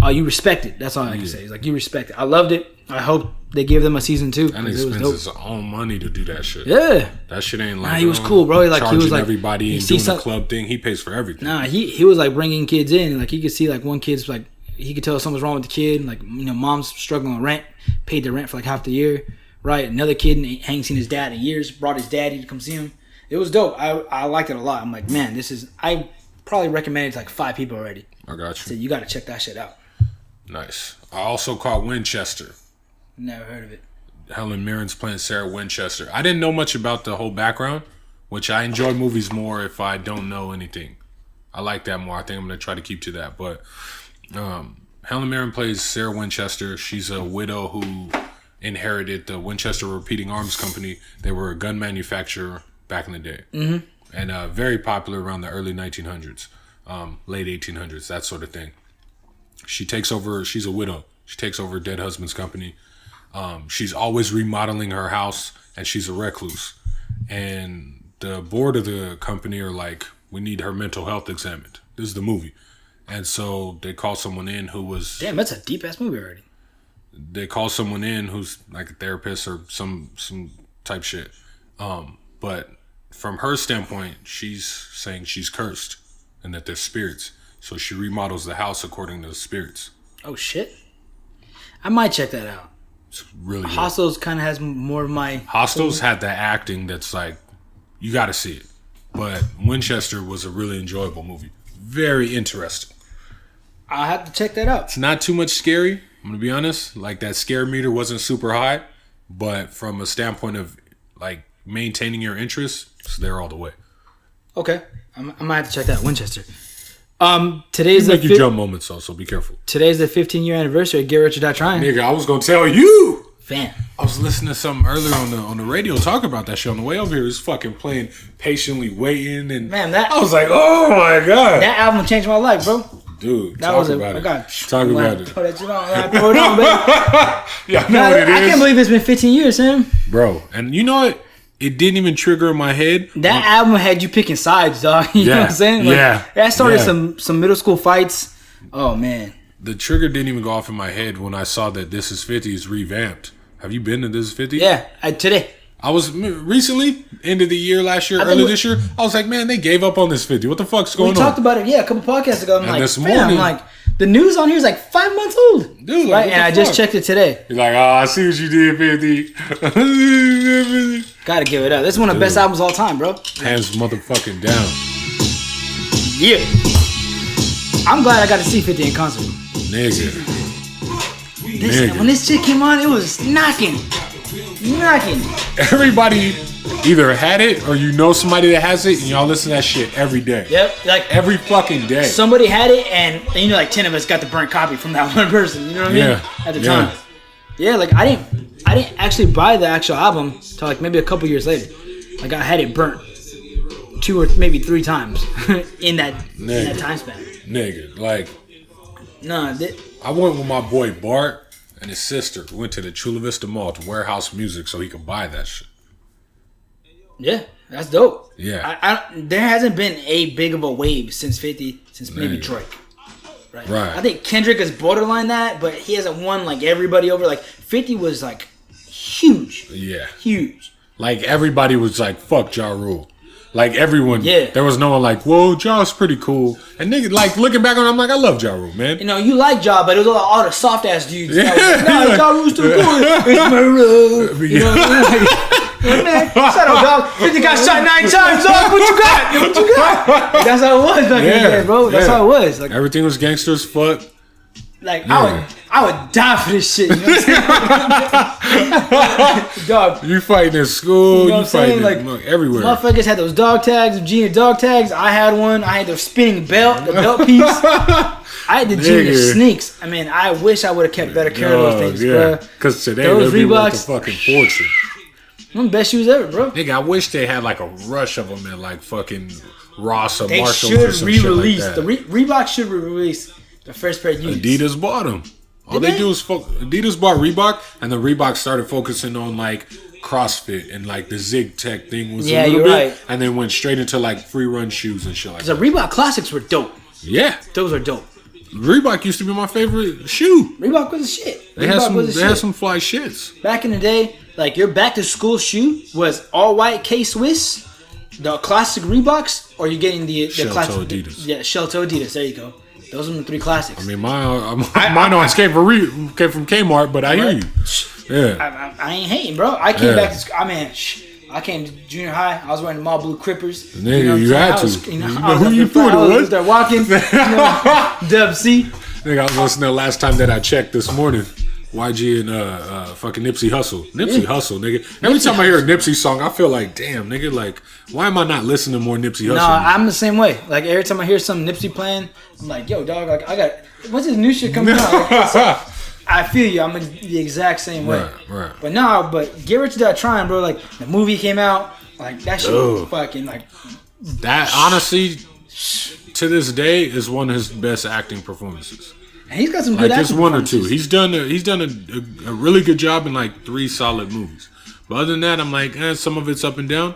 you respect it. That's all I can say. It's like you respect it. I loved it. I hope they give them a season 2. And he spends his own money to do that shit. Yeah, that shit ain't like he was cool, bro. Like he was like everybody and doing the club thing. He pays for everything. Nah, he was like bringing kids in. Like he could see like one kid's like he could tell something's wrong with the kid. Like mom's struggling with rent, paid the rent for like half the year. Right, another kid ain't seen his dad in years. Brought his daddy to come see him. It was dope. I liked it a lot. I'm like, man, I probably recommended it to like 5 people already. I got you. So you got to check that shit out. Nice. I also caught Winchester. Never heard of it. Helen Mirren's playing Sarah Winchester. I didn't know much about the whole background, which I enjoy movies more if I don't know anything. I like that more. I think I'm going to try to keep to that. But Helen Mirren plays Sarah Winchester. She's a widow who inherited the Winchester Repeating Arms Company. They were a gun manufacturer back in the day. Mm-hmm. And very popular around the early 1900s, late 1800s, that sort of thing. She takes over, she's a widow. She takes over her dead husband's company. She's always remodeling her house, and she's a recluse. And the board of the company are like, we need her mental health examined. This is the movie. And so they call someone in who was... Damn, that's a deep-ass movie already. They call someone in who's like a therapist or some type shit. But from her standpoint, she's saying she's cursed and that there's spirits. So she remodels the house according to the spirits. Oh, shit. I might check that out. It's really good. Hostels kind of has more of my... Hostels had the acting that's like, you got to see it. But Winchester was a really enjoyable movie. Very interesting. I'll have to check that out. It's not too much scary, I'm going to be honest. Like, that scare meter wasn't super high. But from a standpoint of, like, maintaining your interest, it's there all the way. Okay. I might have to check that out. Winchester. Today's you make your jump moments, though, so be careful. Today's the 15-year anniversary of Get Rich or Die Tryin'. Nigga, I was going to tell you. Fan. I was listening to something earlier on the radio talk about that shit on the way over here. It was fucking playing Patiently Waiting. And man, that... I was like, oh, my God. That album changed my life, bro. Dude, talk about it. Talk about it. Throw that shit on, throw it on, baby. Yeah, I know what it is. I can't believe it's been 15 years, Sam. Bro, and you know what? It didn't even trigger in my head. That album had you picking sides, dog. You know what I'm saying? Like, yeah. That started some middle school fights. Oh, man. The trigger didn't even go off in my head when I saw that This Is 50 is revamped. Have you been to This Is 50? Yeah, today. I was recently, end of the year, last year, early this year. I was like, man, they gave up on This 50. What the fuck's going on? We talked about it, a couple podcasts ago. I'm and like, this morning, I'm like, the news on here is like 5 months old. Dude, right? And I just checked it today. He's like, oh, I see what you did, 50. Gotta give it up. This is one of the best albums of all time, bro. Hands motherfucking down. Yeah. I'm glad I got to see 50 in concert. Nigga. When this shit came on, it was knocking. Everybody either had it or you know somebody that has it and y'all listen to that shit every day. Yep. Like every fucking day. Somebody had it and you know like 10 of us got the burnt copy from that one person. You know what I mean? At the time. Yeah, like I didn't actually buy the actual album till like maybe a couple years later. Like I had it burnt 2 or maybe 3 times in that time span. Nigga, like I went with my boy Bart and his sister went to the Chula Vista Mall to warehouse music so he could buy that shit. Yeah, that's dope. Yeah. There hasn't been a big of a wave since maybe Drake. Right. I think Kendrick is borderline that, but he hasn't won like everybody over. Like 50 was like huge. Yeah. Huge. Like everybody was like, fuck Ja Rule. Like everyone, there was no one like, whoa, Ja's pretty cool. And nigga, like looking back on it, I'm like, I love Ja Rule, man. You know, you like Ja, but it was all the soft ass dudes. Yeah. Like, no, Ja Rule's too cool. It's my rule. You know what I mean? Like, man, shut up, dog. 50 got shot 9 times, dog. What you got? What you got? That's how it was back in the day, bro. That's how it was. Like everything was gangster as fuck. Like I would die for this shit. You know what I'm saying? Dog. You fighting in school. You fighting like everywhere. Motherfuckers had those dog tags, junior dog tags. I had one. I had the spinning belt, the belt piece. I had the junior sneaks. I mean, I wish I would have kept better care of those things, bro. Because today those they'd be worth a fucking fortune. One of the best shoes ever, bro. Nigga, I wish they had like a rush of them in like fucking Ross or They Marshalls should or some shit like that. The Reebok should re-release the first pair of units. Adidas bought them. All they do is Adidas bought Reebok, and the Reebok started focusing on like CrossFit and like the Zig Tech thing was a little bit, right. And then went straight into like free run shoes and shit like that. The Reebok Classics were dope. Yeah, those are dope. Reebok used to be my favorite shoe. Reebok was a shit. They had some fly shits back in the day. Like your back to school shoe was all white K-Swiss, the classic Reeboks, or you're getting the classic Adidas. Yeah, shell toe Adidas. There you go. Those are the 3 classics. I mean, mine always came from Kmart, but I hear you. Yeah, I ain't hating, bro. I came back to school. I came to junior high. I was wearing the mall blue Crippers. Nigga, you had to. You know who you thought it was? I was there walking. Dub C. Nigga, I was listening the last time that I checked this morning. YG and fucking Nipsey Hussle. Nipsey Hussle, nigga. Every time I hear a Nipsey song, I feel like, damn, nigga, like, why am I not listening to more Nipsey Hussle? No, I'm the same way. Like, every time I hear some Nipsey playing, I'm like, yo, dog, like, I got, what's this new shit coming out? Like, I feel you. I'm the exact same way. Right. But Get Rich or Die Tryin', bro, like, the movie came out, like, that shit was fucking, like. That, honestly, to this day, is one of his best acting performances. And he's got some good acting. Just one or two. He's done a really good job in like 3 solid movies. But other than that, I'm like, some of it's up and down.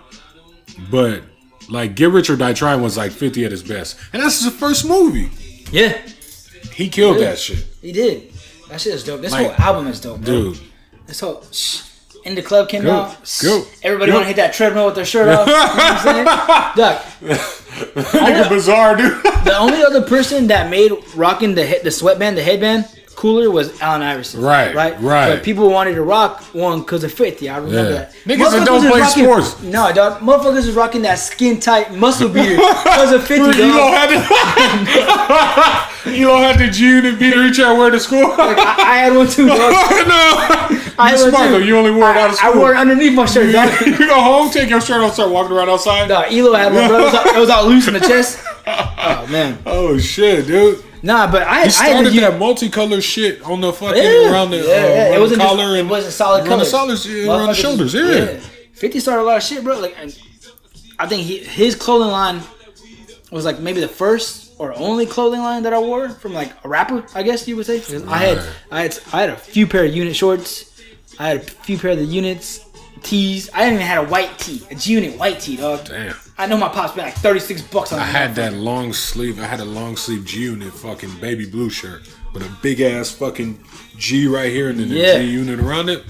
But like Get Rich or Die Tryin' was like 50 at his best, and that's his first movie. Yeah, he killed that shit. He did. That shit is dope. This whole album is dope, bro. Dude. This whole In the Club came out. Everybody want to hit that treadmill with their shirt off. You know what I'm saying? Nigga bizarre, dude. The only other person that made rocking the sweatband, the headband, cooler was Allen Iverson. Right. But people wanted to rock one because of 50. I remember that. Niggas that don't play sports. No, dog. Motherfuckers was rocking that skin tight muscle beater because of 50. Dog. You don't have the G-Unit beater you try to wear to school? Like, I had one too, dog. No. You smart though. You only wore it out of school. I wore it underneath my shirt, dog. You go home, take your shirt off, start walking around outside? Nah, Elo had one, bro. It was all loose in the chest. Oh, man. Oh, shit, dude. Nah, but I started that multicolored shit on the fucking around the it wasn't collar it wasn't solid around colors. Around the shoulders. Yeah. 50 started a lot of shit, bro. Like, I think his clothing line was like maybe the first or only clothing line that I wore from like a rapper, I guess you would say. I had a few pair of unit shorts. I had a few pair of the units tees. I even had a white tee, a G-Unit white tee, dog. Damn. I know my pops spent like $36 on. I had that long sleeve. I had a long sleeve G-Unit fucking baby blue shirt with a big ass fucking G right here and then the G-Unit around it.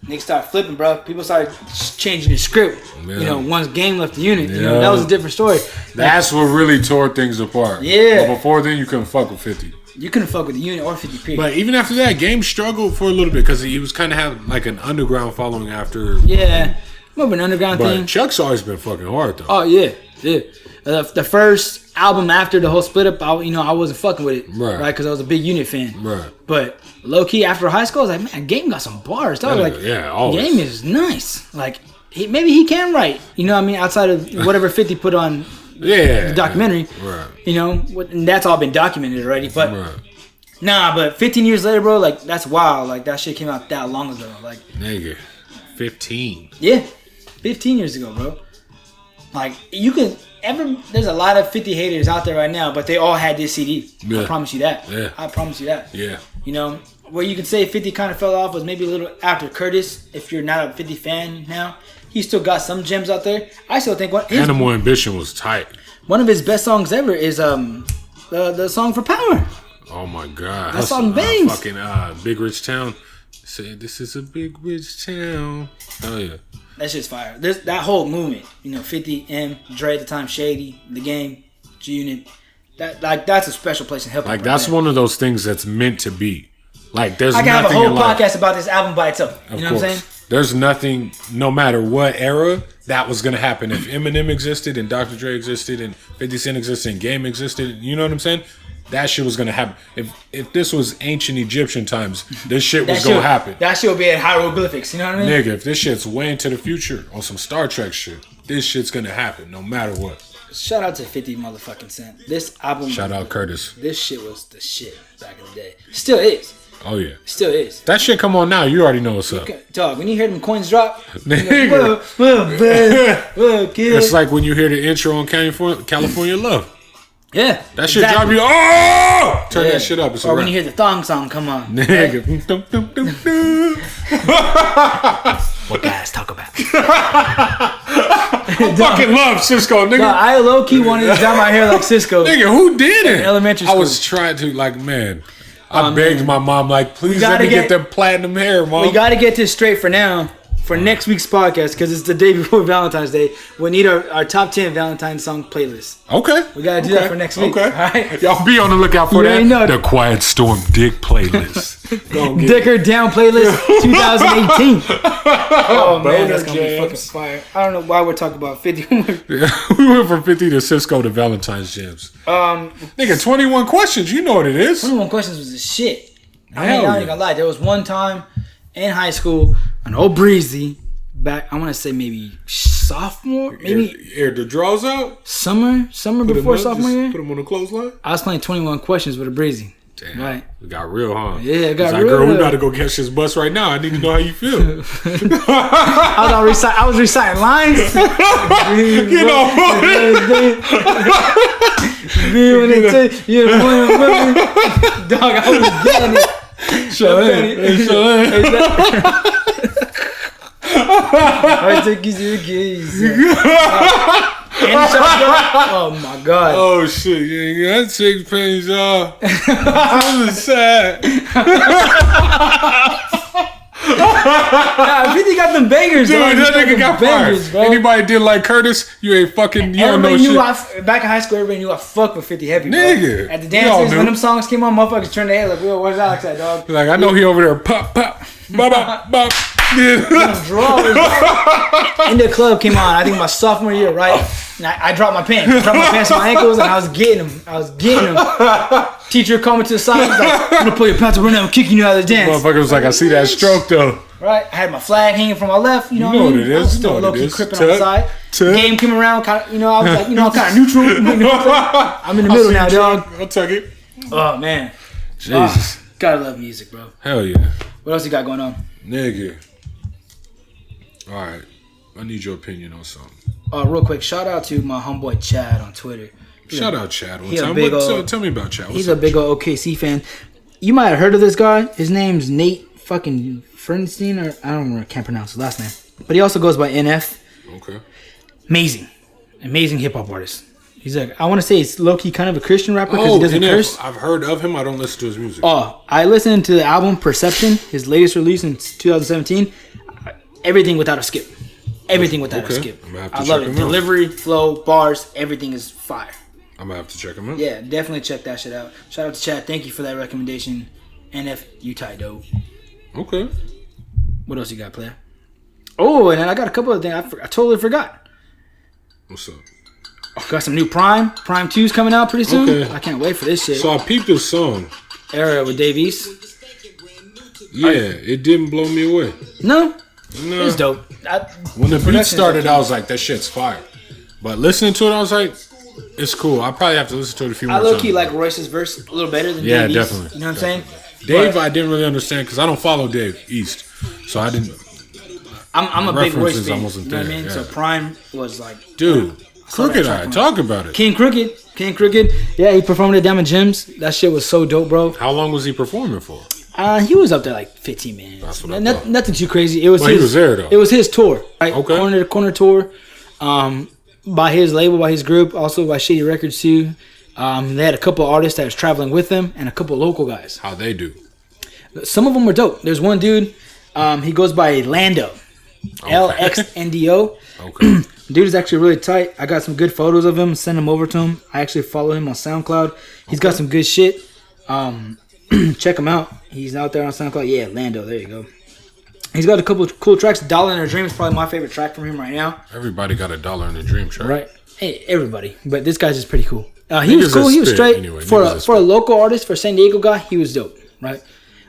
Niggas started flipping, bro. People started changing the script. Yeah. You know, once game left the unit, you know, that was a different story. That's what really tore things apart. Yeah. But before then, you couldn't fuck with 50. You couldn't fuck with the unit or 50p. But even after that, Game struggled for a little bit because he was kind of having like an underground following after. Yeah. More of an underground thing. Chuck's always been fucking hard though. Oh yeah. The first album after the whole split up, I wasn't fucking with it, right? Because I was a big unit fan, right? But low key after high school, I was like, man, Game got some bars. Dog. Always. Game is nice. Like maybe he can write. You know what I mean? Outside of whatever 50 put on, the documentary, right? You know, and that's all been documented already. But nah, but 15 years later, bro, like that's wild. Like that shit came out that long ago. Like nigga, 15. Yeah. 15 years ago, bro. Like, there's a lot of 50 haters out there right now, but they all had this CD. Yeah. I promise you that. Yeah. I promise you that. Yeah. You know, where you could say 50 kind of fell off was maybe a little after Curtis. If you're not a 50 fan now, he still got some gems out there. I still think Animal Ambition was tight. One of his best songs ever is the song for Power. Oh my God. That song bangs. Fucking Big Rich Town. Say this is a big rich town. Oh yeah. That shit's fire. That whole movement, 50 M, Dre at the time, Shady, The Game, G-Unit. That's a special place in hip hop. Like that's one of those things that's meant to be. Like there's I nothing. can have a whole podcast about this album by itself. You know what I'm saying? There's nothing, no matter what era, that was gonna happen. If Eminem existed and Dr. Dre existed and 50 Cent existed and Game existed, you know what I'm saying? That shit was gonna happen. If this was ancient Egyptian times, this shit was gonna happen. That shit would be in hieroglyphics. You know what I mean? Nigga, if this shit's way into the future on some Star Trek shit, this shit's gonna happen no matter what. Shout out to 50 motherfucking Cent. This album. Shout out Curtis. This shit was the shit back in the day. Still is. Oh yeah. Still is. That shit come on now. You already know what's up. Dog, when you hear them coins drop, nigga. Whoa, kid. It's like when you hear the intro on California Love. Yeah. That shit drop you. Oh! Turn that shit up. It's or when you hear the thong song come on. Nigga. What guys talk about? I fucking love Sisqo, nigga. Dog, I low key wanted to dye my hair like Sisqo. Nigga, who did it? In elementary school. I was trying to, man. I begged my mom, please let me get that platinum hair, mom. We got to get this straight for now. For next week's podcast, because it's the day before Valentine's Day, we need our top 10 Valentine's song playlist. Okay. We got to do that for next week. Okay. All right? Y'all be on the lookout for that. Know. The Quiet Storm Dick playlist. Dicker Down playlist 2018. Oh, man, that's going to be fucking fire. I don't know why we're talking about 50. We went from 50 to Sisqo to Valentine's Gems. Nigga, 21 questions. You know what it is. 21 questions was the shit. I ain't gonna lie. There was one time in high school, an old breezy back. I want to say maybe sophomore, maybe air the draws out. Summer before sophomore year. Put them on the clothesline. I was playing 21 questions with a breezy. Damn, right. It got real, huh? Yeah, it got real. Girl, we got to go catch this bus right now. I need to know how you feel. I was reciting lines. You know. Dog, I was getting it. Show it. I took you to the keys. Oh my God. Oh shit. Yeah, that 6 pennies off. I'm sad. Nah, 50 got them bangers, Dude, dog. that nigga got bangers, fired. bro. Anybody did like Curtis, you ain't fucking. You don't know Everybody knew shit. back in high school, everybody knew I fucked with 50 Heavy, bro. Nigga, At the we all dances, knew. when them songs came on, motherfuckers turned their head like, "Where's Alex at, dog?" Like I know he over there, pop, pop, bop, bop, bop. Yeah. Drawers. In the club came on, I think my sophomore year, right? And I dropped my pants. I dropped my pants on my ankles, and I was getting them. Teacher called me to the side. Was like, "I'm gonna pull your pants right now. I'm kicking you out of the dance." Motherfucker was like, I see that stroke though. Right? I had my flag hanging from my left. You know You know what I what mean? it I was is. still You know what it low-key is. cripping on the side. Tuck. Game came around, kind of, I was like, I'm kind of neutral. I'm in the middle now, dog. I'll tuck it. Oh man, Jesus. gotta love music, bro. Hell yeah. What else you got going on? Nigga. Alright. I need your opinion on something. Real quick, shout out to my homeboy Chad on Twitter. Shout out Chad one he a time. big Tell me about Chad. He's a big old OKC fan. You might have heard of this guy. His name's Nate fucking Fernstein, or I don't know, I can't pronounce his last name. But he also goes by NF. Okay. Amazing hip hop artist. He's like, I want to say he's low key kind of a Christian rapper because he doesn't NF, curse. I've heard of him. I don't listen to his music. Oh, I listened to the album Perception, his latest release in 2017. Everything without a skip. Everything without a skip. I'm gonna have to I check love it. him out. Delivery, flow, bars, everything is fire. I'm gonna have to check him out. Yeah, definitely check that shit out. Shout out to Chad. Thank you for that recommendation. NF, you tight, dope. Okay. What else you got, player? Oh, and then I got a couple of things. I totally forgot. What's up? Got some new Prime. Prime 2's coming out pretty soon. Okay. I can't wait for this shit. So I peeped this song. Era with Dave East. Yeah, it didn't blow me away. No? No. It's dope. When the beat Production's started, okay. I was like, that shit's fire. But listening to it, I was like, it's cool. I probably have to listen to it a few more I times. low-key like Royce's verse a little better than Yeah, Dave East. definitely. You know what I'm saying? Dave, But I didn't really understand because I don't follow Dave East. So I didn't. I'm a big Royce references fan. I You know wasn't what I there, mean? yeah. So Prime was like... Dude, saw that Crooked track Eye, on- talk about it. King Crooked. Yeah, he performed at Diamond Gems. That shit was so dope, bro. How long was he performing for? He was up there like 15 minutes. That's what I thought. Nothing too crazy. It was Well, he was there, though. It was his tour, right? Okay. Corner to corner tour, by his label, by his group, also by Shady Records too. They had a couple of artists that was traveling with them and a couple of local guys. How they do? Some of them were dope. There's one dude. He goes by Lxndo. Lxndo. Okay. Dude is actually really tight. I got some good photos of him. Send them over to him. I actually follow him on SoundCloud. He's got some good shit. Check him out. He's out there on SoundCloud. Yeah, Lxndo. There you go. He's got a couple of cool tracks. Dollar in a Dream is probably my favorite track from him right now. Everybody got $1 in a dream track. Right. Hey, everybody. But this guy's just pretty cool. He was cool. He was spit, straight. anyway. For Niggas a local artist, for a San Diego guy, he was dope. Right.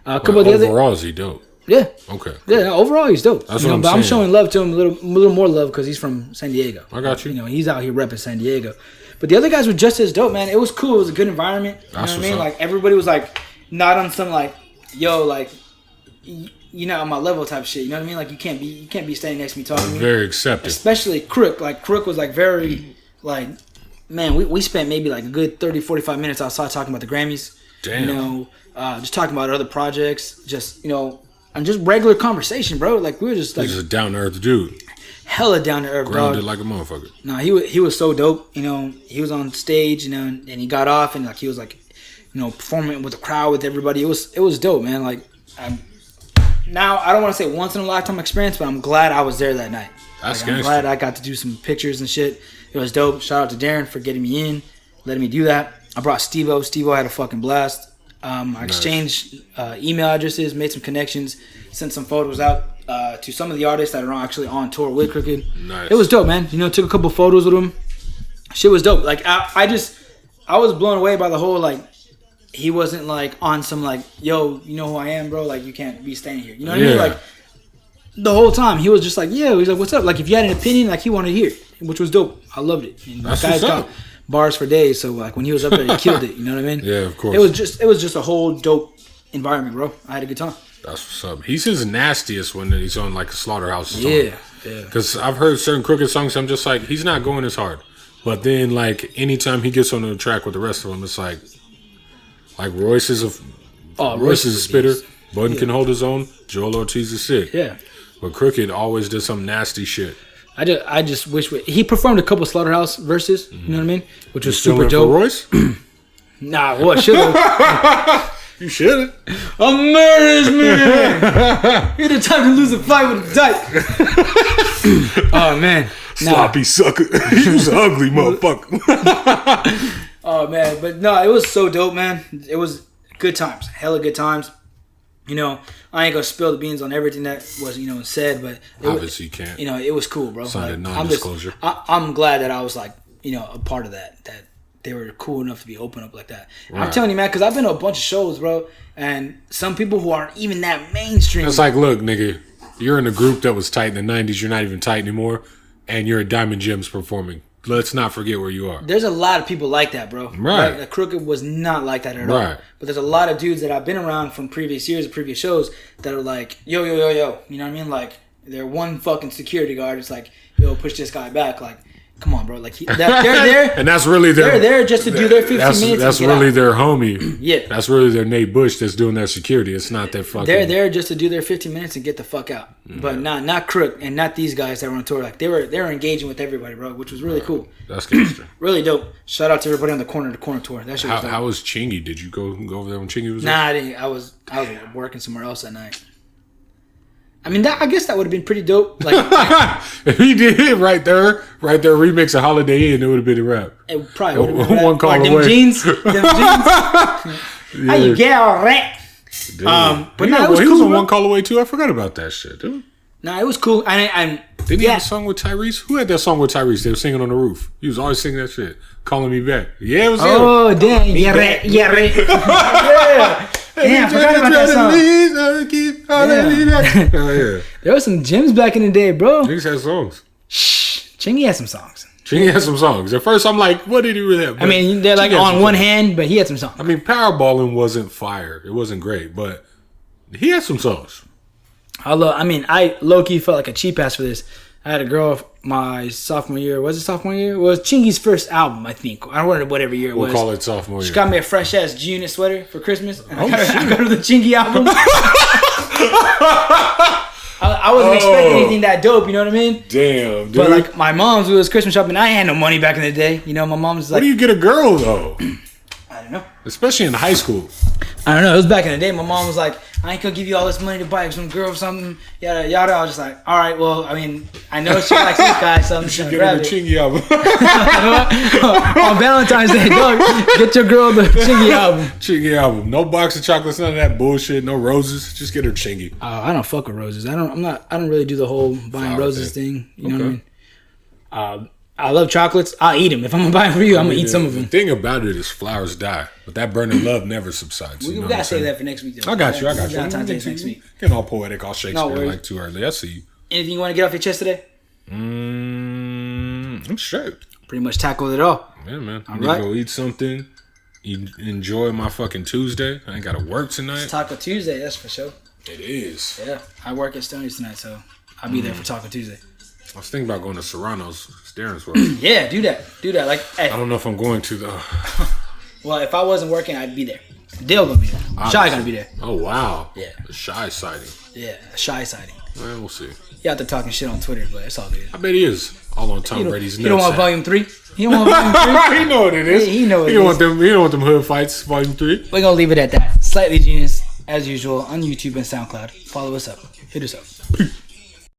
A couple of the other. Overall, is he dope? Yeah. Okay. Yeah, overall he's dope. That's You what know, I'm but I'm saying. showing love to him a little more love because he's from San Diego. I got you. You know, he's out here repping San Diego. But the other guys were just as dope, man. It was cool. It was a good environment. You know That's what I what's mean? up. Like everybody was like not on some like, yo, like you're not on my level type shit. You know what I mean? Like you can't be standing next to me talking to me. Very accepted. Especially Crook. Like Crook was like very like, man, we spent maybe like a good 30, 45 minutes outside talking about the Grammys. Damn. You know, just talking about other projects. Just, you know, and just regular conversation, bro. Like we were just like He's a down to earth dude. hella down to earth, Grounded dog. like a motherfucker. No, he was so dope. You know, he was on stage, you know, and he got off and like he was like, you know, performing with the crowd with everybody. It was dope, man. Like now I don't want to say once in a lifetime experience, but I'm glad I was there that night. That's I'm gangster. glad I got to do some pictures and shit. It was dope. Shout out to Darren for getting me in, letting me do that. I brought Steve-O. Steve-O had a fucking blast. I exchanged email addresses, made some connections, sent some photos out to some of the artists that are actually on tour with Crooked. Nice. It was dope, man. You know, took a couple photos with him. Shit was dope. Like I was blown away by the whole like he wasn't like on some like, yo, you know who I am, bro? Like you can't be staying here. You know what I mean? Yeah. Like the whole time he was just like, yeah, he's like, what's up? Like if you had an opinion, like he wanted to hear it, which was dope. I loved it. And That's the guy's what's got up. bars for days, so like when he was up there, he killed it. You know what I mean? Yeah, of course. It was just a whole dope environment, bro. I had a good time. That's what's up. He's his nastiest when he's on like a slaughterhouse song. Yeah. Because I've heard certain Crooked songs, I'm just like, he's not going as hard. But then, like, anytime he gets on the track with the rest of them, it's like Royce is a spitter. Budden can hold his own. Joel Ortiz is sick. Yeah. But Crooked always did some nasty shit. I just wish he performed a couple Slaughterhouse verses. You know what I mean? Which was Still super in for dope. Royce? Nah, what should have? You should. I'm murder this man. You're the type to lose a fight with a dyke. Oh man, sloppy sucker. You was an ugly motherfucker. Oh man, but no, it was so dope, man. It was good times, hella good times. You know, I ain't gonna spill the beans on everything that was, you know, said, but obviously you can't. You know, it was cool, bro. Signed a like, non-disclosure. I'm glad that I was like, you know, a part of that. That they were cool enough to be open up like that. Right. I'm telling you, man, because I've been to a bunch of shows, bro, and some people who aren't even that mainstream. It's like, look, nigga, you're in a group that was tight in the '90s. You're not even tight anymore, and you're at Diamond Gems performing. Let's not forget where you are. There's a lot of people like that, bro. Right. Like, Crooked was not like that at all. But there's a lot of dudes that I've been around from previous years or previous shows that are like, yo. You know what I mean? Like, they're one fucking security guard. It's like, yo, push this guy back. Like, come on, bro. Like, they're there. And that's really their... They're there just to do their 15 minutes. That's really their homie. Yeah. That's really their Nate Busch that's doing their security. It's not their fucking... They're there just to do their 15 minutes and get the fuck out. Mm-hmm. But not Crook and not these guys that were on tour. Like, they were engaging with everybody, bro, which was really cool. That's gangster. Really dope. Shout out to everybody on the corner tour. That shit was dope. How was Chingy? Did you go over there when Chingy was there? Nah, I didn't. I was working somewhere else that night. I mean, I guess that would have been pretty dope. Like, if he did it right there, remix a Holiday Inn, it would have been a rap. It probably would have been one call away. Them jeans. How you get all right? But yeah, it was he cool, was on bro. One Call Away too. I forgot about that shit, dude. Nah, it was cool. And didn't he have a song with Tyrese? Who had that song with Tyrese? They were singing on the roof. He was always singing that shit. Calling Me Back. Yeah, it was him. Oh, damn. Yeah, right. Yeah. Damn, I forgot about that song. Yeah. There was some gems back in the day, bro. Niggas had songs. Chingy had some songs. Chingy had some songs. At first, I'm like, what did he really have? But I mean, they're like on one hand, but he had some songs. I mean, Powerballing wasn't fire. It wasn't great, but he had some songs. I low-key felt like a cheap ass for this. I had a girl my sophomore year. Was it sophomore year? It was Chingy's first album, I think. I don't know whatever year it was. We'll call it sophomore year. She got me a fresh ass G-Unit sweater for Christmas. And I got her the Chingy album. I wasn't expecting anything that dope, you know what I mean? Damn, dude. But like my mom's was Christmas shopping. I had no money back in the day. You know, my mom's like, what do you get a girl though? I don't know. Especially in high school. I don't know. It was back in the day. My mom was like, I ain't gonna give you all this money to buy some girl or something. Yada yada. I was just like, all right, well, I mean, I know she likes this guy, so I'm just gonna grab it. Chingy album. On Valentine's Day, dog, get your girl the Chingy album. Chingy album. No box of chocolates, none of that bullshit. No roses. Just get her Chingy. I don't fuck with roses. I don't really do the whole buying roses thing. You know what I mean? I love chocolates. I'll eat them. If I'm gonna buy them for you, I'm gonna eat some of them. The thing about it is flowers die, but that burning love never subsides. We gotta say that for next week, though. I got you. Valentine's Day next week. Getting all poetic, all Shakespeare like too early. I see you. Anything you want to get off your chest today? I'm straight. Pretty much tackled it all. Yeah, man. All I'm gonna go eat something. Enjoy my fucking Tuesday. I ain't gotta work tonight. It's Taco Tuesday, that's for sure. It is. Yeah, I work at Stoney's tonight, so I'll be there for Taco Tuesday. I was thinking about going to Serrano's. It's Darren's work. Yeah, do that. Like, hey. I don't know if I'm going to though. Well, if I wasn't working, I'd be there. Dale gonna be there. Shy gonna be there. Oh wow. Yeah. The Shy sighting. Yeah, a Shy sighting. Well, we'll see. He out there talking shit on Twitter, but it's all good. I bet he is. All on Tom Brady's nuts. He don't want volume 3. He don't want volume 3. He know what it is. He know what it is. He don't want them hood fights, volume 3. We're gonna leave it at that. Slightly Genius, as usual, on YouTube and SoundCloud. Follow us up. Hit us up. Peace.